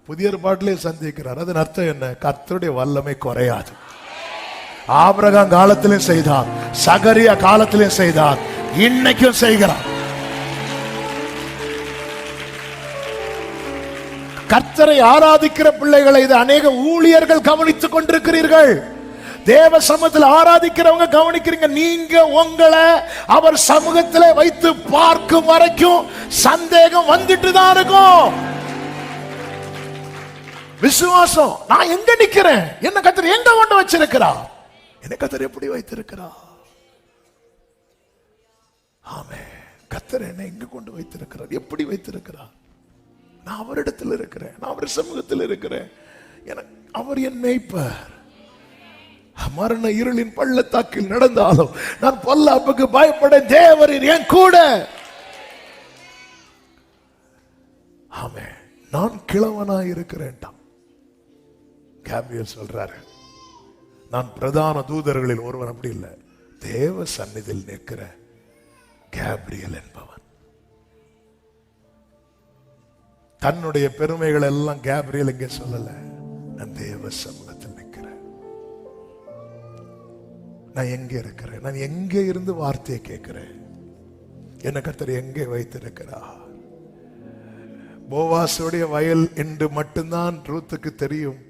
[SPEAKER 1] புதிய ஏற்பாட்டிலையும் சந்திக்கிறார். அதன் அர்த்தம் என்ன? கர்த்தருடைய வல்லமை குறையாது. ஆபிரகாம் காலத்திலும் செய்தார், சகரியா காலத்திலும் செய்தார், இன்னைக்கும் செய்கிறார். கர்த்தரை ஆராதிக்கிற பிள்ளைகளை இது அநேக ஊழியர்கள் கவனித்துக் கொண்டிருக்கிறீர்கள். தேவ சமூகத்தில் ஆராதிக்கிறவங்க கவனிக்கிறீங்க. நீங்க உங்களை அவர் சமூகத்தில் வைத்து பார்க்கும் வரைக்கும் சந்தேகம் வந்துட்டு தான் இருக்கும். விசுவாசம், நான் எங்க நிக்கிறேன், என்ன கர்த்தர் எங்க கொண்டு வச்சிருக்கிறார், என்ன கர்த்தர் எப்படி வைத்திருக்கிறார். ஆமென். கர்த்தர் என்ன எங்க கொண்டு வைத்திருக்கிறார், எப்படி வைத்திருக்கிறார். நான் அவரிடத்தில் இருக்கிறேன், நான் அவர் சமூகத்தில் இருக்கிறேன். அவர் என் மேய்ப்பர். மரண இருளின் பள்ளத்தாக்கில் நடந்தாலும் நான் பொல்லாப்புக்கு பயப்பட, தேவரீர் என் கூட. ஆமென். நான் கிழவனாய் இருக்கிறேன். கேப்ரியல் சொல்றாரு, நான் பிரதான தூதர்களில் ஒருவன். அப்படி இல்லை, தேவ சந்நிதியில் நிற்கிற கேப்ரியல் என்பவன். தன்னுடைய பெருமைகள் எல்லாம் கேப்ரியல் எங்கே சொல்லல. நான் தேவ சமூகத்தில் நிற்கிறேன். நான் எங்க இருக்கிறேன், நான் எங்கே இருந்து வார்த்தையை கேட்கிறேன், என்ன கர்த்தர் எங்கே வைத்திருக்கிறார். போவாசுடைய வயல் என்று மட்டும்தான் ரூத்துக்கு தெரியும்.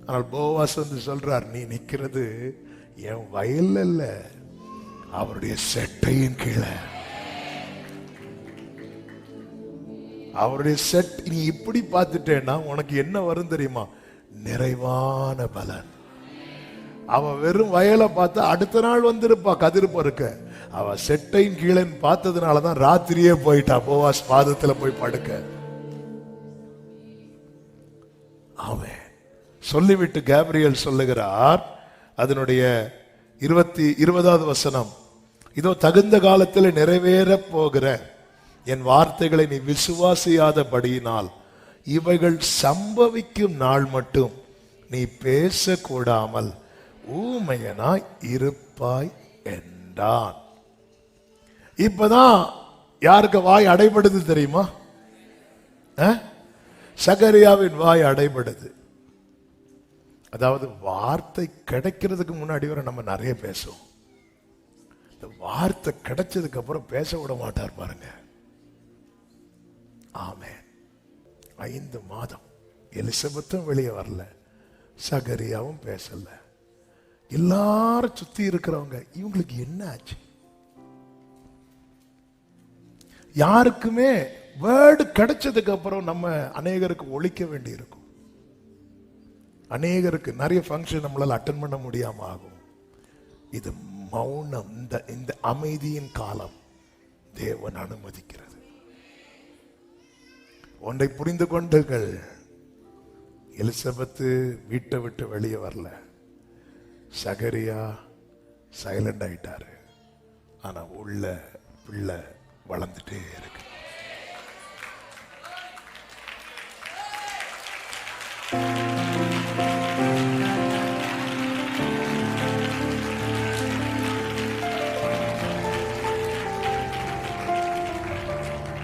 [SPEAKER 1] ஆனால் போவாஸ் வந்து சொல்றார், நீ நிக்கிறது என் வயல் அல்ல, அவருடைய செட்டையின் கீழே. அவருடைய செட் நீ இப்படி பார்த்துட்டேன்னா உனக்கு என்ன வரும் தெரியுமா? நிறைவான பலன். அவ வெறும் வயலை பார்த்தா அடுத்த நாள் வந்திருப்பா கதிர் பொறுக்க. அவ செட்டையின் கீழே பார்த்ததுனாலதான் ராத்திரியே போயிட்டா போவாஸ் பாதத்துல போய் படுக்க. ஆமென். சொல்லிவிட்டு கேப்ரியல் சொல்லுகிறார், அதனுடைய 20வது வசனம், இதோ தகுந்த காலத்தில் நிறைவேற போகிற என் வார்த்தைகளை நீ விசுவாசியாதபடியினால் இவைகள் சம்பவிக்கும் நாள் மட்டும் நீ பேசக்கூடாமல் ஊமையனாய் இருப்பாய் என்றான். இப்பதான் யாருக்கு வாய் அடைபடுது தெரியுமா? சகரியாவின் வாய் அடைபடுது. அதாவது வார்த்தை கிடைக்கிறதுக்கு முன்னாடி வரை நம்ம நிறைய பேசுவோம். இந்த வார்த்தை கிடைச்சதுக்கு அப்புறம் பேச விட மாட்டார் பாருங்க. ஆமென். 5 மாதம் எலிசபெத்தும் வெளியே வரல, சகரியாவும் பேசல. எல்லாரும் சுத்தி இருக்கிறவங்க இவங்களுக்கு என்ன ஆச்சு? யாருக்குமே வேர்டு கிடைச்சதுக்கு அப்புறம் நம்ம அநேகருக்கு ஒழிக்க வேண்டி இருக்கும். அநேகருக்கு நிறைய ஃபங்க்ஷன் நம்மளால அட்டன் பண்ண முடியாம ஆகும். இது மௌனம், இந்த அமைதியின் காலம் தேவன் அனுமதிக்கிறது. ஒன்றை புரிந்து கொண்டுங்கள், எலிசபெத்து வீட்டை விட்டு வெளியே வரல, சகரியா சைலண்ட் ஆயிட்டாரு. ஆனா உள்ள பிள்ளை வளர்ந்துட்டே இருக்கு.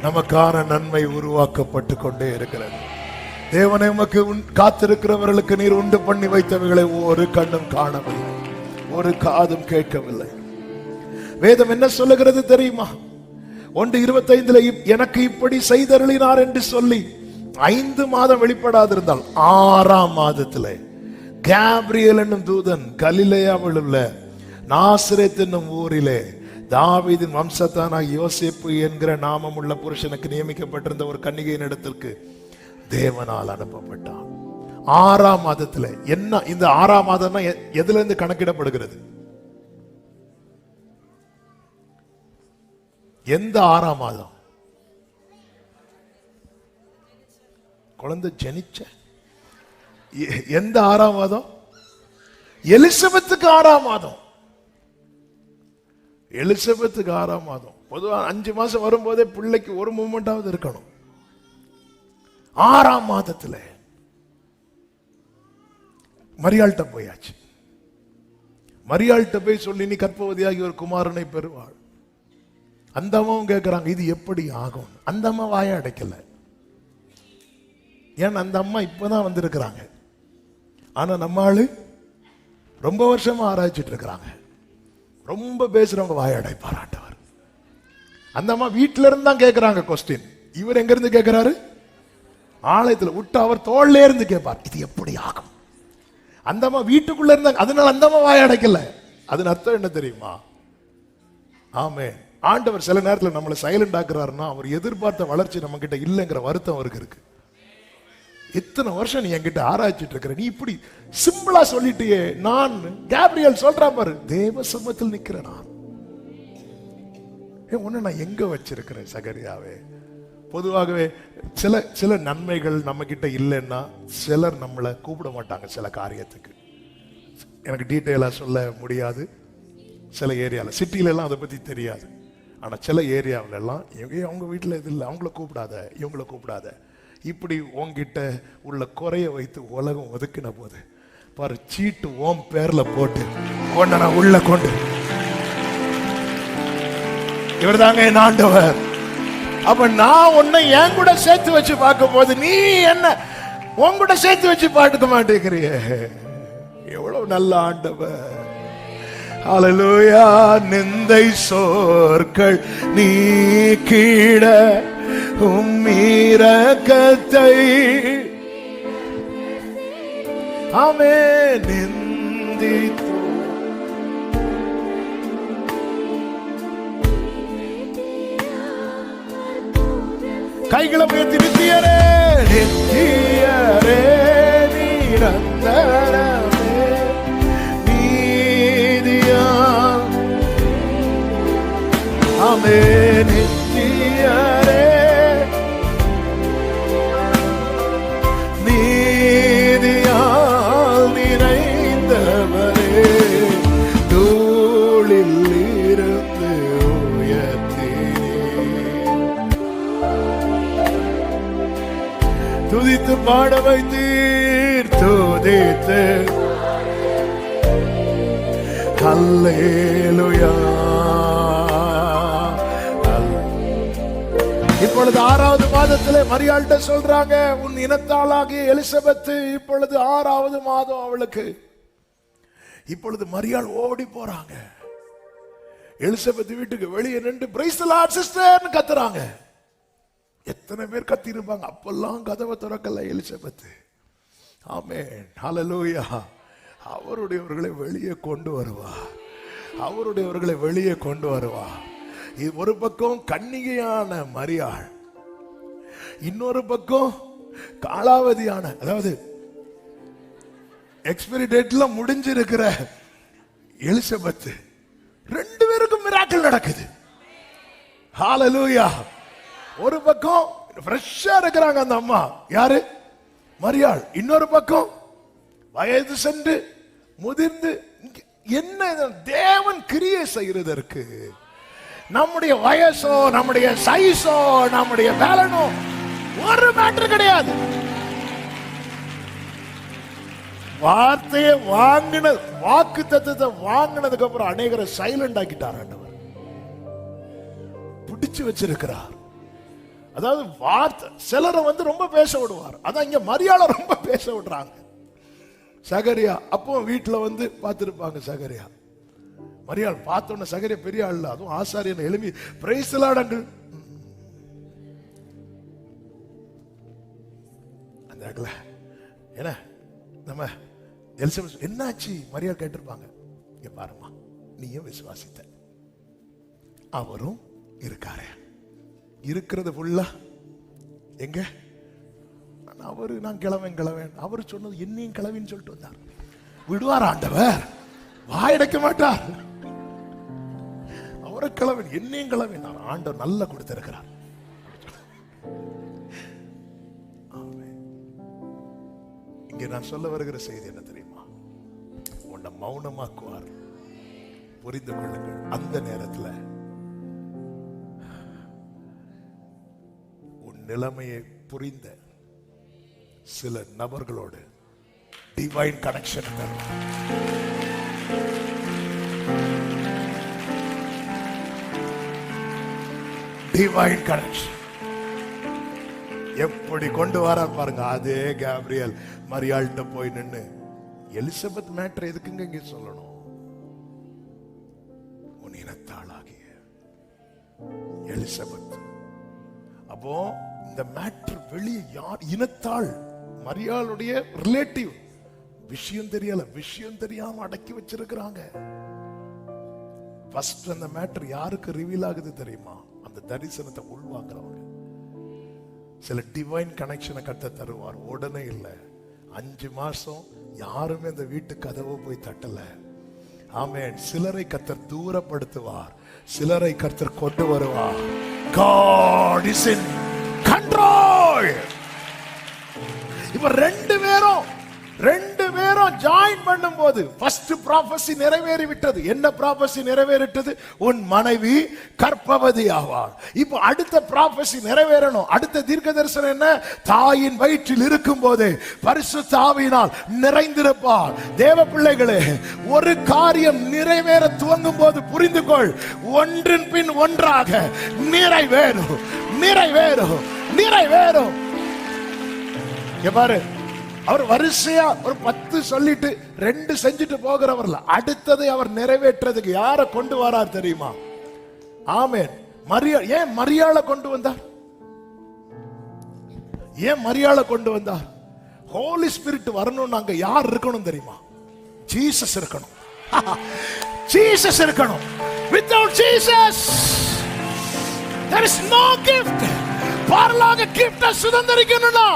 [SPEAKER 1] நமக்கான நன்மை உருவாக்கப்பட்டு கொண்டே இருக்கிறது. தேவனை உமக்கு காத்திருக்கிறவர்களுக்கு நீர் உண்டு பண்ணி வைத்தவைகளை ஒரு கண்ணும் காணவில்லை, ஒரு காதும் கேட்கவில்லை. வேதம் என்ன சொல்லுகிறது தெரியுமா? 1:25 எனக்கு இப்படி செய்தருளினார் என்று சொல்லி 5 மாதம் வெளிப்படாதிருந்தால் 6ஆம் மாதத்திலே கேப்ரியல் என்னும் தூதன் கலிலேயாவில் உள்ள நாசரேத் என்னும் ஊரிலே தாவீதின் வம்சத்தானாக யோசேப்பு என்கிற நாமம் உள்ள புருஷனுக்கு நியமிக்கப்பட்டிருந்த ஒரு கன்னிகையின் இடத்திற்கு தேவனால் அனுப்பப்பட்டான். 6ஆம் மாதத்துல. என்ன இந்த 6ஆம் மாதம்னா எதுல இருந்து கணக்கிடப்படுகிறது? எந்த 6ஆம் மாதம்? குழந்தை ஜனிச்ச எந்த 6ஆம் மாதம்? எலிசபெத்துக்கு 6ஆம் மாதம். எலிசபெத்துக்கு 6ஆம் மாதம். பொதுவாக 5 மாசம் வரும்போதே பிள்ளைக்கு ஒரு மூமெண்டாவது இருக்கணும். 6ஆம் மாதத்துல மரியாள்கிட்ட போயாச்சு. மரியாள்கிட்ட போய் சொல்லி, நீ கர்ப்பவதியாகி ஒரு குமாரனை பெறுவாள். அந்த அம்மாவும் கேட்கிறாங்க, இது எப்படி ஆகும்? அந்த அம்மா வாய அடைக்கல. ஏன்னா அந்த அம்மா இப்பதான் வந்திருக்கிறாங்க. ஆனா நம்ம ஆளு ரொம்ப வருஷமா ஆராய்ச்சிட்டு இருக்கிறாங்க. ரொம்ப பேசுறவங்க வாய அடைப்பார் ஆண்டவர். அந்த அம்மா வீட்டுல இருந்து தான் கேட்கிறாங்க கொஸ்டின். இவர் எங்க இருந்து கேட்கிறாரு? ஆலயத்துல விட்டு அவர் தோல்ல இருந்து கேட்பார், இது எப்படி ஆகும்? அந்த அம்மா வீட்டுக்குள்ள இருந்தாங்க, அதனால அந்த அம்மா வாய அடைக்கல. அதன் அர்த்தம் என்ன தெரியுமா? ஆமே, ஆண்டவர் சில நேரத்தில் நம்மளை சைலண்ட் ஆக்குறாருன்னா அவர் எதிர்பார்த்த வளர்ச்சி நம்ம கிட்ட இல்லைங்கிற வருத்தம் அவருக்கு இருக்கு. இத்தனை வருஷம் நீ என்கிட்ட ஆராய்ச்சிட்டு இருக்கிற, நீ இப்படி சிம்பிளா சொல்லிட்டியே. நான் கேப்ரியல் சொல்றான் பாரு, தேவ சமூகத்தில் நிக்கிறேன் நான். உன்னை நான் எங்க வச்சிருக்கிறேன் சகரியாவே? பொதுவாகவே சில நன்மைகள் நம்ம கிட்ட இல்லைன்னா சிலர் நம்மளை கூப்பிட மாட்டாங்க சில காரியத்துக்கு. எனக்கு டீட்டெயிலா சொல்ல முடியாது. சில ஏரியாவில், சிட்டில எல்லாம் அதை பத்தி தெரியாது. ஆனா சில ஏரியாவில எல்லாம் அவங்க வீட்டுல இது இல்லை, அவங்கள கூப்பிடாத, இவங்கள கூப்பிடாத, இப்படி உங்ககிட்ட உள்ள குறைய வைத்து உலகம் ஒதுக்கின போது பாரு, சீட்டு ஓம் பேர்ல போட்டு கொண்ட நான் உள்ள கொண்டு, இவர் தாங்க என் ஆண்டவர். அப்ப நான் உன்னை என் கூட சேர்த்து வச்சு பார்க்கும் போது நீ என்ன உன் கூட சேர்த்து வச்சு பாட்டுக்க மாட்டேங்கிறிய. எவ்வளவு நல்ல ஆண்டவர். ஹல்லேலூயா. நிந்தை சோர்கள் நீக்கிட இரக்கத்தை, ஆமென், நிந்தித்து கைகளை உயர்த்தி, நித்தியரே நித்தியரே நிரந்தரமே நீதியா, ஆமென், நித்தியரே நீதியால் நிறைந்தவரே, தூளில் இருந்து துதித்து பாட வைத்தீர், துதித்து ஹல்லேலூயா. இப்பொழுது 6வது மாதத்திலே மரியாள்கிட்ட சொல்றாங்க, உன் இனத்தாளாகிய எலிசபெத் இப்பொழுது 6வது மாதம் அவளுக்கு. இப்பொழுது மரியாள் ஓடி போறாங்க. எலிசபெத் வீட்டுக்கு வெளியே நின்று பிரைஸ் தி லார்ட் சிஸ்டர்னு கத்துறாங்க. எத்தனை பேர் கத்தி இருப்பாங்க. அப்பெல்லாம் கதவை திறக்கல எலிசபெத். ஆமென், ஹல்லேலூயா. அவருடையவர்களை வெளியே கொண்டு வருவா, அவருடையவர்களை வெளியே கொண்டு வருவா. இது ஒரு பக்கம் கன்னிகையான மரியாள், இன்னொரு பக்கம் காலாவதியான, அதாவது எக்ஸ்பைரி டேட்ல முடிஞ்சிருக்கிற எலிசபெத். 2 பேருக்கும் மிராக்கிள் நடக்குது. ஹல்லேலூயா. ஒரு பக்கம் ஃப்ரெஷ்ஷா இருக்கிறாங்க அந்த அம்மா, யாரு? மரியாள். இன்னொரு பக்கம் வயது சென்று முதிர்ந்து. என்ன தேவன் கிரியை செய்யறதற்கு நம்முடைய வயசோ, நம்முடைய சைஸோ, நம்முடைய பேலனோ ஒரு மேட்டர் கிடையாது. வார்த்தையை வாங்கின, வாக்கு தத்துவத்தை வாங்கினதுக்கு அப்புறம் அநேகரை சைலண்ட் ஆக்கிட்டார் ஆண்டவர். பிடிச்சு வச்சிருக்கிறார். அதாவது வார்த்தை சிலரை ரொம்ப பேச விடுவார். அதான் இங்க மரியாதை ரொம்ப பேச விடுறாங்க. சகரியா அப்போ வீட்டுல பார்த்திருப்பாங்க. சகரியா மரியாள் பார்த்தோன்ன, சகரியா பெரிய ஆள், அதுவும் ஆசாரியன் எழுப்பி பிரைஸ் தி லார்ட் அங்கிள் அந்த என்ன நம்ம எலிசபெத் என்னாச்சு மரியாள் கேட்டிருப்பாங்க. இங்க பாருமா, நீயும் விசுவாசித்த, அவரும் இருக்காரு. இருக்கிறது ஃபுல்லா எங்க? அவரு நான் கிளவேன் அவரு சொன்னது என்னையும் கிளவின்னு சொல்லிட்டு வந்தார். விடுவார் ஆண்டவர்? வாயடைக்க மாட்டார். அவரை கிளவன் என்னையும் கிளவேன் ஆண்டவர் நல்லா கொடுத்திருக்கிறார். இங்க நான் சொல்ல வருகிற செய்தி என்ன தெரியுமா? உன்னை மௌனமாக்குவார். புரிந்து கொள்ளுங்கள். அந்த நேரத்தில் நிலைமையை புரிந்த சில நபர்களோடு டிவைன் கனெக்ஷன் தருவார். டிவைன் கனெக்ஷன் எப்படி கொண்டு வர பாருங்க. அதே கேப்ரியல் மரியாள்கிட்ட போய் நின்னு எலிசபெத் மேட்டர் எதுக்குங்க இங்க சொல்லணும்? உன் இனத்தாளாகிய எலிசபெத். அப்போ இந்த மேட்டர் வெளியே யார்? இனத்தாள், மரியாளுடைய ரிலேட்டிவ். விஷயம் தெரியல, விஷயம் தெரியாம அடக்கி வச்சிருக்கிறாங்க. ஃபர்ஸ்ட் அந்த மேட்டர் யாருக்கு ரிவீல் ஆகுது தெரியுமா? அந்த தரிசனத்தை உள்வாங்குறவங்க. சில டிவைன் கனெக்ஷனை கத்த தருவார். உடனே இல்லை, 5 மாசம் யாருமே அந்த வீட்டு கதவை போய் தட்டல. ஆமென். சிலரை கர்த்தர் தூரப்படுத்துவார், சிலரை கர்த்தர் கொண்டு வருவார். God is in control. இப்ப ரெண்டு பேரும் ஜாயின் பண்ணும்போது ஃபர்ஸ்ட் ப்ராபசி நிறைவேறி விட்டது. என்ன ப்ராபசி நிறைவேறிட்டது? உன் மனைவி கர்ப்பவதி ஆவாள். இப்போ அடுத்த ப்ராபசி நிறைவேறணும். அடுத்த தீர்க்க தரிசனம் என்ன? தாயின் வயிற்றில் இருக்கும் போதே பரிசுத்த ஆவியினால் நிறைந்திருப்பாள். தேவ பிள்ளைகளே, ஒரு காரியம் நிறைவேற துவங்கும் போது புரிந்து கொள், ஒன்றின் பின் ஒன்றாக நிறைவேறும், நிறைவேறும், நிறைவேறும். பாரு, அவர் வரிசையா ஒரு 10 சொல்லிட்டு 2 செஞ்சுட்டு போகிறவர்ல, அடுத்ததை அவர் நிறைவேற்றதுக்கு யாரை கொண்டு வரார் தெரியுமா? ஆமென். ஏன் மரியாளை கொண்டு வந்தார்? ஏன் மரியாளை கொண்டு வந்தார்? ஹோலி ஸ்பிரிட் வரணும். அங்க யார் இருக்கணும் தெரியுமா? ஜீசஸ் இருக்கணும். ஜீசஸ் இருக்கணும். Without Jesus there is no gift. பரலோக கிஃப்ட் சுதந்திரிக்கணும்னா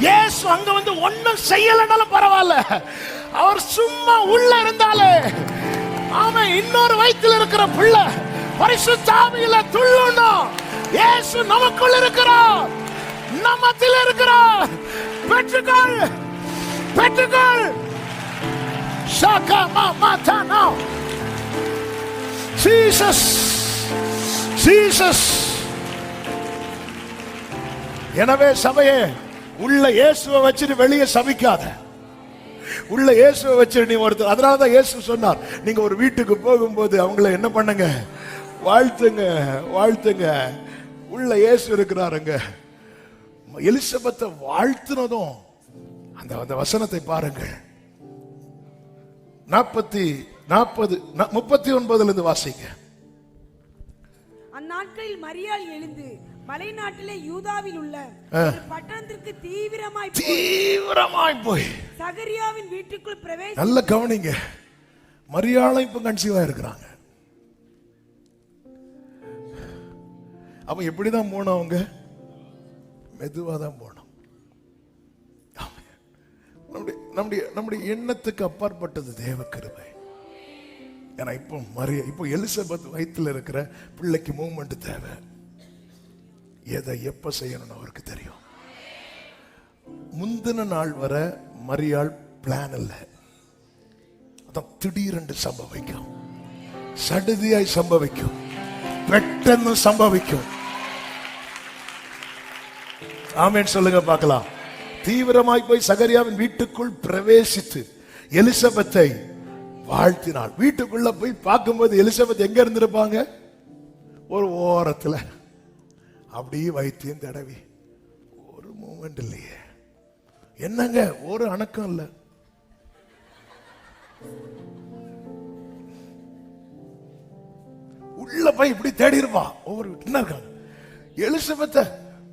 [SPEAKER 1] இயேசு அங்க வந்து ஒன்னும் செய்யலனாலும் பரவாயில்ல, அவர் சும்மா உள்ள இருந்தாலே, ஆமென், இன்னொரு வயிற்றில் இருக்கிற பிள்ளை பரிசுத்த ஆவியில துள்ளணும். இயேசு நமக்குள்ள இருக்கிறார், நம்மத்தில் இருக்கிறார். பெற்றுக்கொள், பெற்றுக்கொள். ஷாகமா மாதானா. Jesus, Jesus. எனவே சபையே, உள்ள இயேசுவை வச்சுட்டு வெளியே சபிக்காத. உள்ள இயேசுவை வச்சு நீ ஒருத்தர். அதனாலதான் இயேசு சொன்னார், நீங்க ஒரு வீட்டுக்கு போகும்போது அவங்கள என்ன பண்ணுங்க? வாழ்த்துங்க, வாழ்த்துங்க. உள்ள இயேசு இருக்கிறாருங்க. எலிசபெத்தை வாழ்த்துனதும் அந்த வசனத்தை பாருங்க. 39 இருந்து வாசிங்க.
[SPEAKER 2] அந்நாட்களில் மரியாள் எழுந்து மலை நாட்டிலே யூதாவில் உள்ள ஒரு பட்டணத்திற்கு தீவிரமாய் போய் சகரியாவின் வீட்டுக்குள் பிரவேசி.
[SPEAKER 1] நல்ல கவனிங்க, மரியாளும் இப்ப கன்சீவா இருக்கிறாங்க. அப்ப எப்படிதான் போனோம்? அவங்க மெதுவா தான் போனோம். நம்முடைய எண்ணத்துக்கு அப்பாற்பட்டது தேவ கிருபை. ஏன்னா இப்போ எலிசபெத் வயிற்றுல இருக்கிற பிள்ளைக்கு மூவ்மெண்ட் தேவை. எதை எப்ப செய்யணும்னு அவருக்கு தெரியும். முந்தின நாள் வர மரியாள் பிளான் இல்ல, அதான் திடீரென்று சம்பவிக்கும், சடுதியாய் சம்பவிக்கும், பெட்டன்னு சம்பவிக்கும். ஆமென் சொல்லுங்க பார்க்கலாம். தீவிரமாய் போய் சகரியாவின் வீட்டுக்குள் பிரவேசித்து எலிசபெத்தை வாழ்த்தினாள். வீட்டுக்குள்ள போய் பார்க்கும்போது எலிசபெத் எங்க இருந்திருப்பாங்க? ஒரு ஓரத்துல அப்படியே வைத்தியம் தடவி. ஒரு மூமெண்ட் இல்லையே. என்னங்க, ஒரு அணக்கம் இல்ல. உள்ள போய் இப்படி தேடி இருப்பா. ஒவ்வொரு என்ன இருக்காங்க எலிசபெத்தை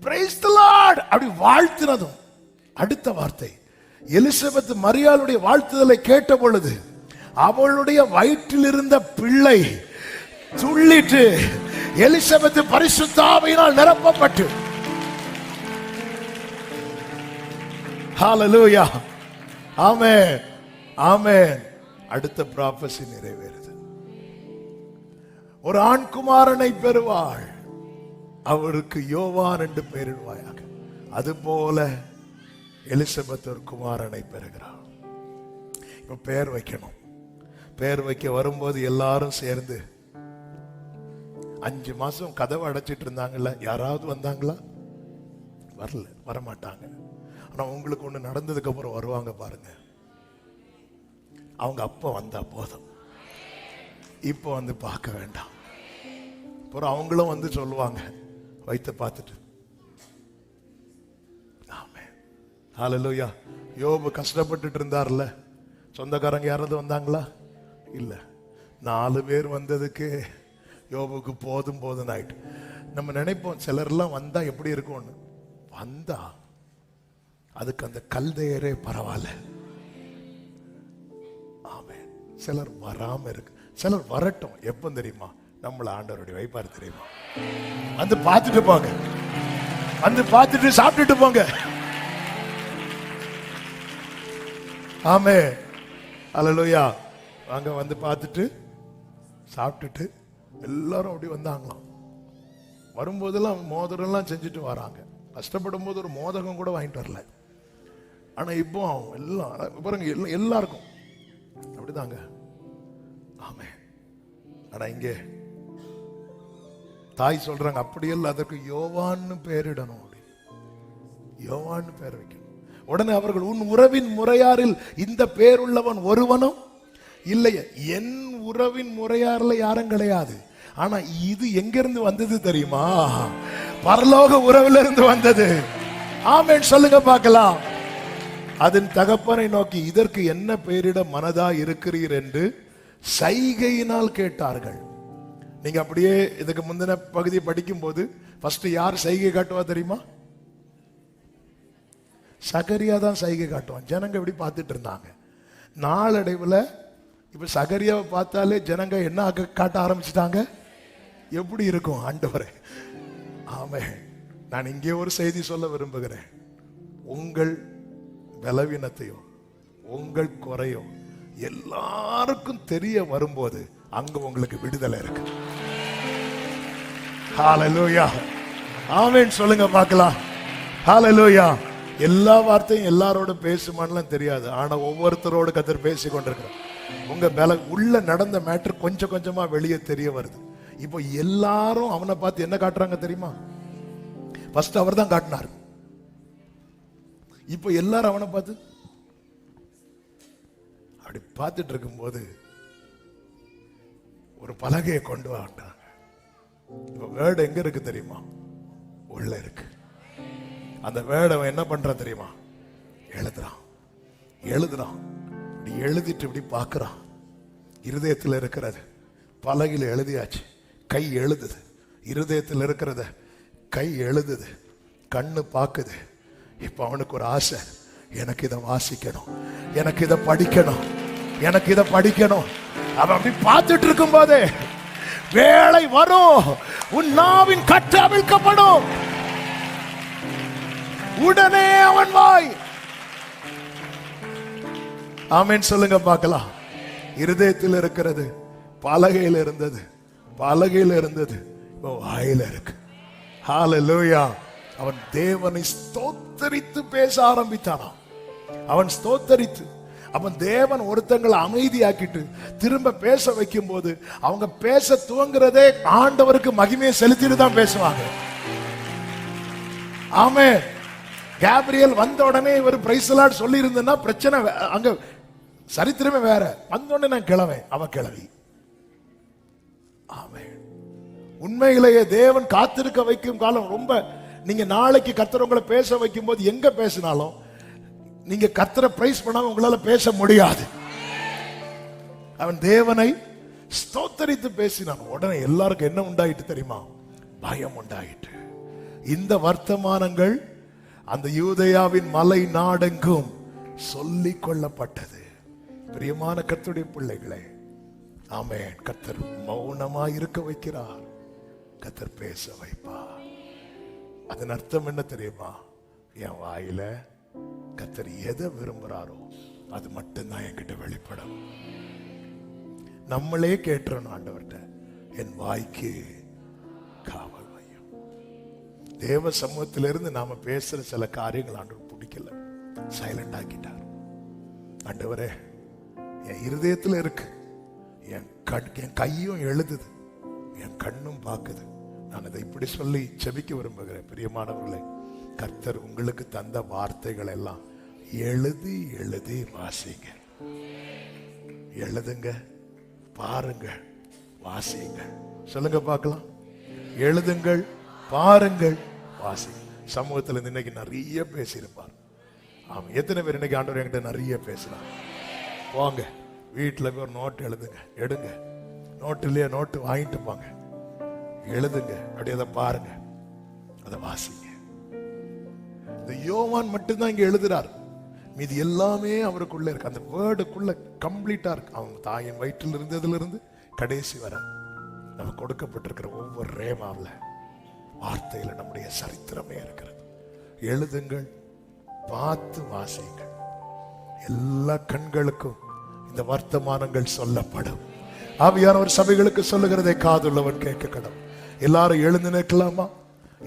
[SPEAKER 1] பிரைஸ் தி லார்ட் அப்படி வாழ்த்தினதும் அடுத்த வார்த்தை, எலிசபெத் மரியாளுடைய வாழ்த்துதலை கேட்ட பொழுது அவளுடைய வயிற்றில் இருந்த பிள்ளை துள்ளிட்டு எலிசபெத் பரிசுத்த ஆவியினால் நிரப்பப்பட்டு, ஹalleluya, ஆமென், ஆமென். அடுத்த ப்ராபசி நிறைவேறுது. ஒரு ஆண் குமாரனை பெறுவாள், அவருக்கு யோவான் என்று பெயரிடுவாயாக. அதுபோல எலிசபெத் ஒரு குமாரனை பெறுகிறாள். இப்ப பெயர் வைக்கணும். பெயர் வைக்க வரும்போது எல்லாரும் சேர்ந்து 5 மாசம் கதவை அடைச்சிட்டு இருந்தாங்கல்ல, யாராவது வந்தாங்களா? வரமாட்டாங்க. ஆனா உங்களுக்கு ஒண்ணு நடந்ததுக்கு அப்புறம் வருவாங்க பாருங்க. அவங்க அப்ப வந்தா போதும், இப்ப வந்து பார்க்க வேண்டாம். அப்புறம் அவங்களும் வந்து சொல்லுவாங்க வைத்த பார்த்துட்டு. ஆமென், ஹல்லேலூயா. யோபு கஷ்டப்பட்டுட்டு இருந்தார்ல, சொந்தக்காரங்க யாராவது வந்தாங்களா? இல்ல. 4 பேர் வந்ததுக்கு யோபுக்கு போதும் போதும் ஆயிட்டு. நம்ம நினைப்போம் சிலர்லாம் வந்தா எப்படி இருக்கும்னு. வந்தா அதுக்கு அந்த கல்தையரே பரவாயில்ல. ஆமென். சிலர் வராம இருக்கு, சிலர் வரட்டும். எப்ப தெரியுமா? நம்மள ஆண்டவருடைய வைப்பார் தெரியுமா? வந்து பார்த்துட்டு போங்க, வந்து பார்த்துட்டு சாப்பிட்டுட்டு போங்க. ஆமென், ஹல்லேலூயா. வாங்க, வந்து பார்த்துட்டு சாப்பிட்டுட்டு எல்லாரும் அப்படி வந்தாங்களாம். வரும்போதெல்லாம் மோதிரம்லாம் செஞ்சுட்டு வராங்க. கஷ்டப்படும் போது ஒரு மோதகம் கூட வாங்கிட்டு வரல. ஆனா இப்போ எல்லாம் பாருங்க, எல்லாருக்கும் அப்படிதாங்க. ஆமென். ஆனா இங்கே தாய் சொல்றாங்க அப்படியெல்லாம் அதற்கு யோவான்னு பெயரிடணும். யோவான்னு பெயர் வைக்கணும். உடனே அவர்கள், உன் உறவின் முறையாரில் இந்த பேருள்ளவன் ஒருவனும் இல்லையே. என் உறவின் முறையாறுல யாரும் கிடையாது. ஆனா இது எங்கிருந்து வந்தது தெரியுமா? பரலோக உறவிலிருந்து இருந்து வந்தது. ஆமென் சொல்லுங்க பார்க்கலாம். அதன் தகப்பனை நோக்கி, இதற்கு என்ன பெயரிட மனதா இருக்கிறீர் என்று சைகையினால் கேட்டார்கள். நீங்க அப்படியே இதுக்கு முந்தின பகுதியை படிக்கும் போது ஃபர்ஸ்ட் யார் சைகை காட்டுவா தெரியுமா? சகரியா தான் சைகை காட்டுவான். ஜனங்க இப்படி பார்த்துட்டு இருந்தாங்க. நாளடைவுல இப்ப சகரியாவை பார்த்தாலே ஜனங்க என்ன காட்ட ஆரம்பிச்சிட்டாங்க. எப்படி இருக்கும் ஆண்டவரே? ஆமென். நான் இங்கே ஒரு செய்தி சொல்ல விரும்புகிறேன். உங்கள் பலவீனத்தையும் உங்கள் குறையும் எல்லாருக்கும் தெரிய வரும்போது அங்க உங்களுக்கு விடுதலை இருக்கு. ஹல்லேலூயா. ஆமென் சொல்லுங்க பார்க்கலாம். ஹல்லேலூயா. எல்லா வார்த்தையும் எல்லாரோட பேசுமான்லாம் தெரியாது. ஆனா ஒவ்வொருத்தரோட கர்த்தர் பேசி கொண்டிருக்கிறார். உங்க பல உள்ள நடந்த மேட்டர் கொஞ்சம் கொஞ்சமா வெளியே தெரிய வருது. இப்போ எல்லாரும் அவனை பார்த்து என்ன காட்டுறாங்க தெரியுமா? ஃபர்ஸ்ட் அவர் தான் காட்டினார். இப்போ எல்லாரும் அவனை பார்த்து அப்படி பார்த்துட்டு இருக்கும்போது ஒரு பலகையை கொண்டு வாண்டாங்க. இப்போ வேர்டு எங்க இருக்கு தெரியுமா? உள்ள இருக்கு. அந்த வேர்டை அவன் என்ன பண்றான் தெரியுமா? எழுதுறான். இப்படி எழுதிட்டு இப்படி பார்க்கறான். இருதயத்தில் இருக்கிறது பலகையில் எழுதியாச்சு. கை எழுதுது. இருதயத்தில் இருக்கிறத கை எழுதுது. கண்ணு பார்க்குது. இப்ப அவனுக்கு ஒரு ஆசை, எனக்கு இதை வாசிக்கணும், எனக்கு இதை படிக்கணும், எனக்கு இதை படிக்கணும். அவன் அப்படி பார்த்துட்டு இருக்கும் போதே வேளை வரும், உன் நாவின் கட்டு அவிழ்க்கப்படும். உடனே அவன் வாய். ஆமென் சொல்லுங்க பார்க்கலாம். இருதயத்தில் இருக்கிறது பலகையில் இருந்தது, பலகையில் இருந்தது இப்போ வாயில இருக்கு. ஹல்லேலூயா. அவன் தேவனை ஸ்தோத்தரித்து பேச ஆரம்பித்தானாம். அவன் ஸ்தோத்தரித்து, அவன் தேவன் ஒருத்தங்களை அமைதியாக்கிட்டு திரும்ப பேச வைக்கும் போது அவங்க பேச துவங்குறதே ஆண்டவருக்கு மகிமையை செலுத்திட்டு தான் பேசுவாங்க. ஆமென். கேப்ரியல் வந்த உடனே இவர் பிரைஸ் லார்ட் சொல்லி இருந்தேன்னா பிரச்சனை அங்க சரித்திரமே வேற. வந்த உடனே நான் கிளவேன், அவ கிளவி. ஆமென். உண்மையிலேயே தேவன் காத்திருக்க வைக்கும் காலம் ரொம்ப. நீங்க நாளைக்கு கர்த்தர் உங்களை பேச வைக்கும் போது எங்க பேசினாலும் நீங்க கர்த்தரை பிரைஸ் பண்ணாம உங்களால பேச முடியாது. அவன் தேவனை ஸ்தோத்தரித்து பேசினான். உடனே எல்லாருக்கும் என்ன உண்டாயிட்டு தெரியுமா? பயம் உண்டாயிட்டு. இந்த வர்த்தமானங்கள் அந்த யூதேயாவின் மலை நாடெங்கும் சொல்லிக் கொள்ளப்பட்டது. பிரியமான கர்த்தருடைய பிள்ளைகளே, ஆமென். கர்த்தர் மௌனமா இருக்க வைக்கிறார், கர்த்தர் பேச வைப்பார். அதன் அர்த்தம் என்ன தெரியுமா? என் வாயில கர்த்தர் எதை விரும்புறாரோ அது மட்டும்தான் என்கிட்ட வெளிப்படும். நம்மளே கேட்டுறோம் ஆண்டவர்கிட்ட, என் வாய்க்கு காவல் வையும். தேவ சமூகத்திலிருந்து நாம பேசுற சில காரியங்கள் ஆண்டவர் பிடிக்கல, சைலண்ட் ஆக்கிட்டார். ஆண்டவரே, என் இருதயத்துல இருக்கு, என் கையும் எழுதுது, என் கண்ணும் பார்க்குது. நான் இதை இப்படி சொல்லி செபிக்க விரும்புகிறேன். பிரியமானவர்களே, கர்த்தர் உங்களுக்கு தந்த வார்த்தைகள் எல்லாம் எழுதி எழுதி வாசிங்க. எழுதுங்க, பாருங்க, வாசிங்க. சொல்லுங்க பார்க்கலாம். எழுதுங்கள், பாருங்கள், வாசிங்க. சமூகத்தில் இன்னைக்கு நிறைய பேசியிருப்பார். ஆமா, எத்தனை பேர் இன்னைக்கு ஆண்டவர் என்கிட்ட நிறைய பேசலாம்? போங்க வீட்டில் போய் ஒரு நோட்டு எழுதுங்க. எடுங்க, நோட்டு இல்லையா நோட்டு வாங்கிட்டு போங்க, எழுதுங்க, அப்படியே அதை பாருங்க, அதை வாசிங்க. இந்த யோவான் மட்டும்தான் இங்க எழுதுறார், மீதி எல்லாமே அவருக்குள்ள இருக்கு. அந்த வேர்டுக்குள்ள கம்ப்ளீட்டா இருக்கு. அவன் தாயின் வயிற்றில் இருந்ததுல இருந்து கடைசி வர நமக்கு கொடுக்கப்பட்டிருக்கிற ஒவ்வொரு ரேமாவில் வார்த்தையில நம்முடைய சரித்திரமே இருக்கிறது. எழுதுங்கள், பார்த்து வாசிங்கள். எல்லா கண்களுக்கும் இந்த வர்த்தமானங்கள் சொல்லப்படும். ஆவியானவர் சபைகளுக்கு சொல்லுகிறதை காதுள்ளவன் கேட்க கடவுள். எல்லாரும் எழுந்து நிற்கலாமா?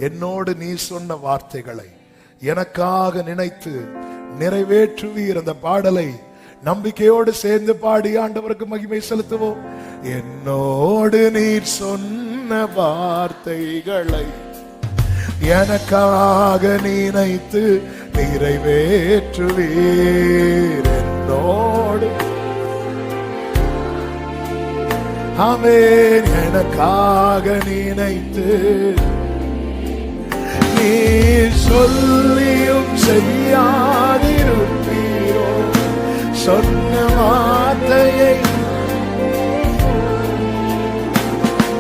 [SPEAKER 1] என்னோடு நீ சொன்ன வார்த்தைகளை எனக்காக நினைத்து நிறைவேற்றுவீர். அந்த பாடலை நம்பிக்கையோடு சேர்ந்து பாடி ஆண்டவருக்கு மகிமை செலுத்துவோம். என்னோடு நீர் சொன்ன வார்த்தைகளை எனக்காக நினைத்து நிறைவேற்றுவீர். என்னோடு ஆமென், எனக்காக நினைத்து நீ சொல்லியும் செய்யாதிருப்பீரோ. சொன்ன வார்த்தையை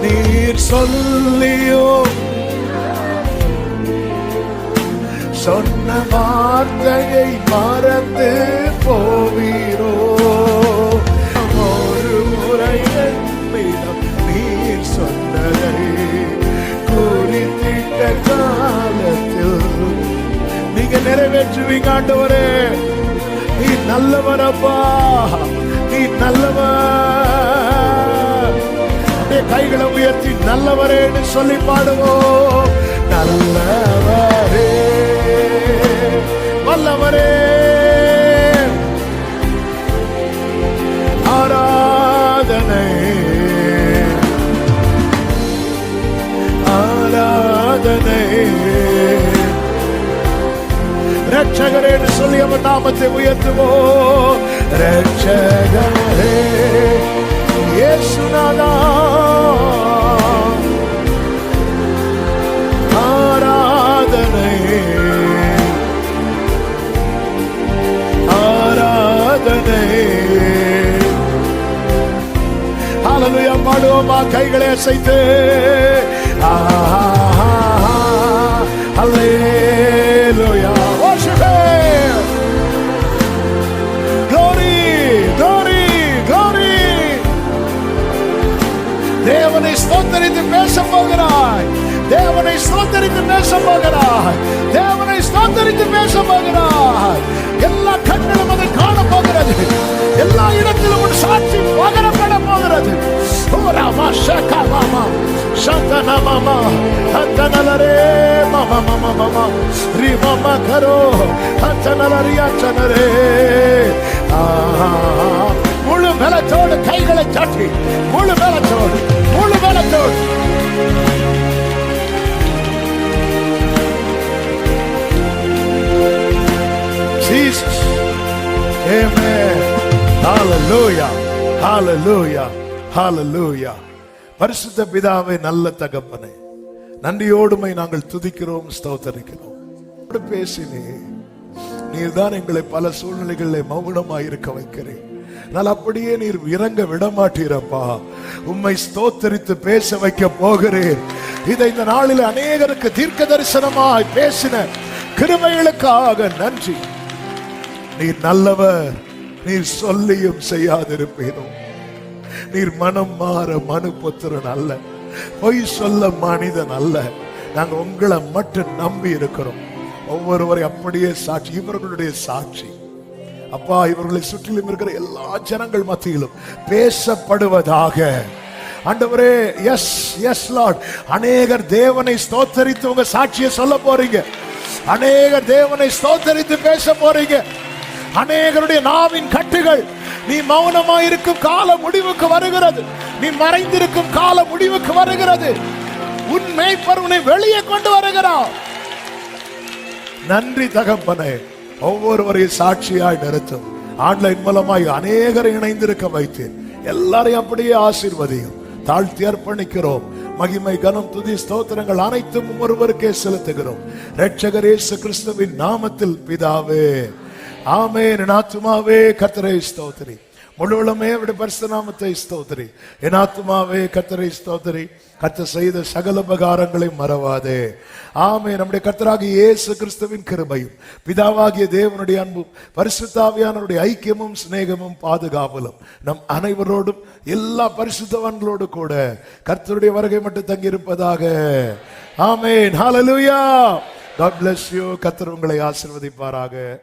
[SPEAKER 1] நீர் சொல்லியும் சொன்ன வார்த்தையை மறந்து போவீரோ. ஒரு முறை என்னிடம் நீர் சொன்னதை குறித்திட்ட காலத்தில் நீங்க நிறைவேற்றுவீங்க. ஆண்டவரே, நீ நல்லவரப்பா, நீ நல்லவர். கைகளை உயர்த்தி நல்லவரேன்னு சொல்லி பாடுவோம். நல்லவரே, வல்லவரே, ஆராதனை ஆராதனை. ரட்சகரே என்று சொல்லி அவர் நாமத்தை உயர்த்துவோம். ரட்சகரே இயேசுநாதா, ஆராதனை ஆராதனை. ஹல்லேலூயா பாடுவோமா? கைகளை அசைத்து ஹல்லேலூயா. worship him. glory glory glory. தேவனை ஸ்தோத்திரித்து பேச போகிறாய், தேவனை ஸ்தோத்திரித்து பேச போகிறாய், தேவனை ஸ்தோத்திரித்து பேச போகிறாய். எல்லா கண்களும் அதை காண போகிறது, எல்லா இடத்திலும் ஒரு சாட்சி பகரப்பட போகிறது. ஓராமா ஷகா மாமா சந்தன மாமா அந்தனலரே மாமா மாமா மாமா ரி மாமா கரோ அந்தனலரியா சனரே. முழு பலத்தோடு கைகளை தட்டி, முழு பலத்தோடு, முழு பலத்தோடு. Jesus. Amen. Hallelujah. Hallelujah. Hallelujah. பரிசுத்த பிதாவே, நல்ல தகப்பனே, நன்றியோடுமை நாங்கள் துதிக்கிறோம், ஸ்தோத்தரிக்கிறோம். பேசினே, நீர் தான் எங்களை பல சூழ்நிலைகளில் மௌனமாயிருக்க வைக்கிறேன். நான் அப்படியே நீர் இறங்க விடமாட்டீரப்பா. உம்மை ஸ்தோத்தரித்து பேச வைக்க போகிறேன். இதை இந்த நாளில் அநேகருக்கு தீர்க்க தரிசனமாய் பேசின கிருபைகளுக்காக நன்றி. நீர் நல்லவர், நீர் சொல்லியும் செய்யாதிருப்பீரோ. நீர் மனம் மாற மனுபுத்திரன் அல்ல, பொய் சொல்ல மனிதன் அல்ல. நாங்கள் உங்களை மட்டும் நம்பி இருக்கிறோம். ஒவ்வொருவரை அப்படியே சாட்சி, இவர்களுடைய சாட்சி அப்பா, இவர்களை சுற்றிலும் இருக்கிற எல்லா ஜனங்கள் மத்தியிலும் பேசப்படுவதாக. ஆண்டவரே, எஸ் எஸ் லார்ட். அநேகர் தேவனை ஸ்தோத்தரித்து உங்க சாட்சியை சொல்ல போறீங்க. அநேகர் தேவனை ஸ்தோத்தரித்து பேச போறீங்க. அநேகருடைய நாவின் கட்டுகள், நீ மௌனமாயிருக்கும் கால முடிவுக்கு வருகிறது, நீ மறைந்திருக்கும் கால முடிவுக்கு வருகிறது. உன் மேய்ப்பர் உன்னை வெளியே கொண்டு வருகிறார். நன்றி தகப்பனே. ஒவ்வொருவரையும் சாட்சியாய் நிறுத்தும். ஆன்லைன் மூலமாய் அநேகரை இணைந்திருக்க வைத்தேன். எல்லாரையும் அப்படியே ஆசீர்வதியும். தாழ்த்தி அர்ப்பணிக்கிறோம். மகிமை, கனம், துதி, ஸ்தோத்திரங்கள் அனைத்தும் ஒருவருக்கே செலுத்துகிறோம். இரட்சகர் இயேசு கிறிஸ்துவின் நாமத்தில் பிதாவே, ஆமென். என் ஆத்துமாவே கர்த்தரை ஸ்தோத்திரி, முழு உள்ளமே அவருடைய பரிசுத்த நாமத்தை ஸ்தோத்திரி. என் ஆத்துமாவே கர்த்தரை ஸ்தோத்திரி, கர்த்தர் செய்த சகல உபகாரங்களை மறவாதே. ஆமென். நம்முடைய கர்த்தராகிய இயேசு கிறிஸ்துவின் கிருபையும் பிதாவாகிய தேவனுடைய அன்பும் பரிசுத்த ஆவியானவருடைய ஐக்கியமும் சிநேகமும் பாதுகாவலும் நம் அனைவரோடும் எல்லா பரிசுத்தவான்களோடு கூட கர்த்தருடைய வருகை மட்டும் தங்கியிருப்பதாக. ஆமென். ஹல்லேலூயா. God bless you. கர்த்தர் உங்களை ஆசீர்வதிப்பாராக.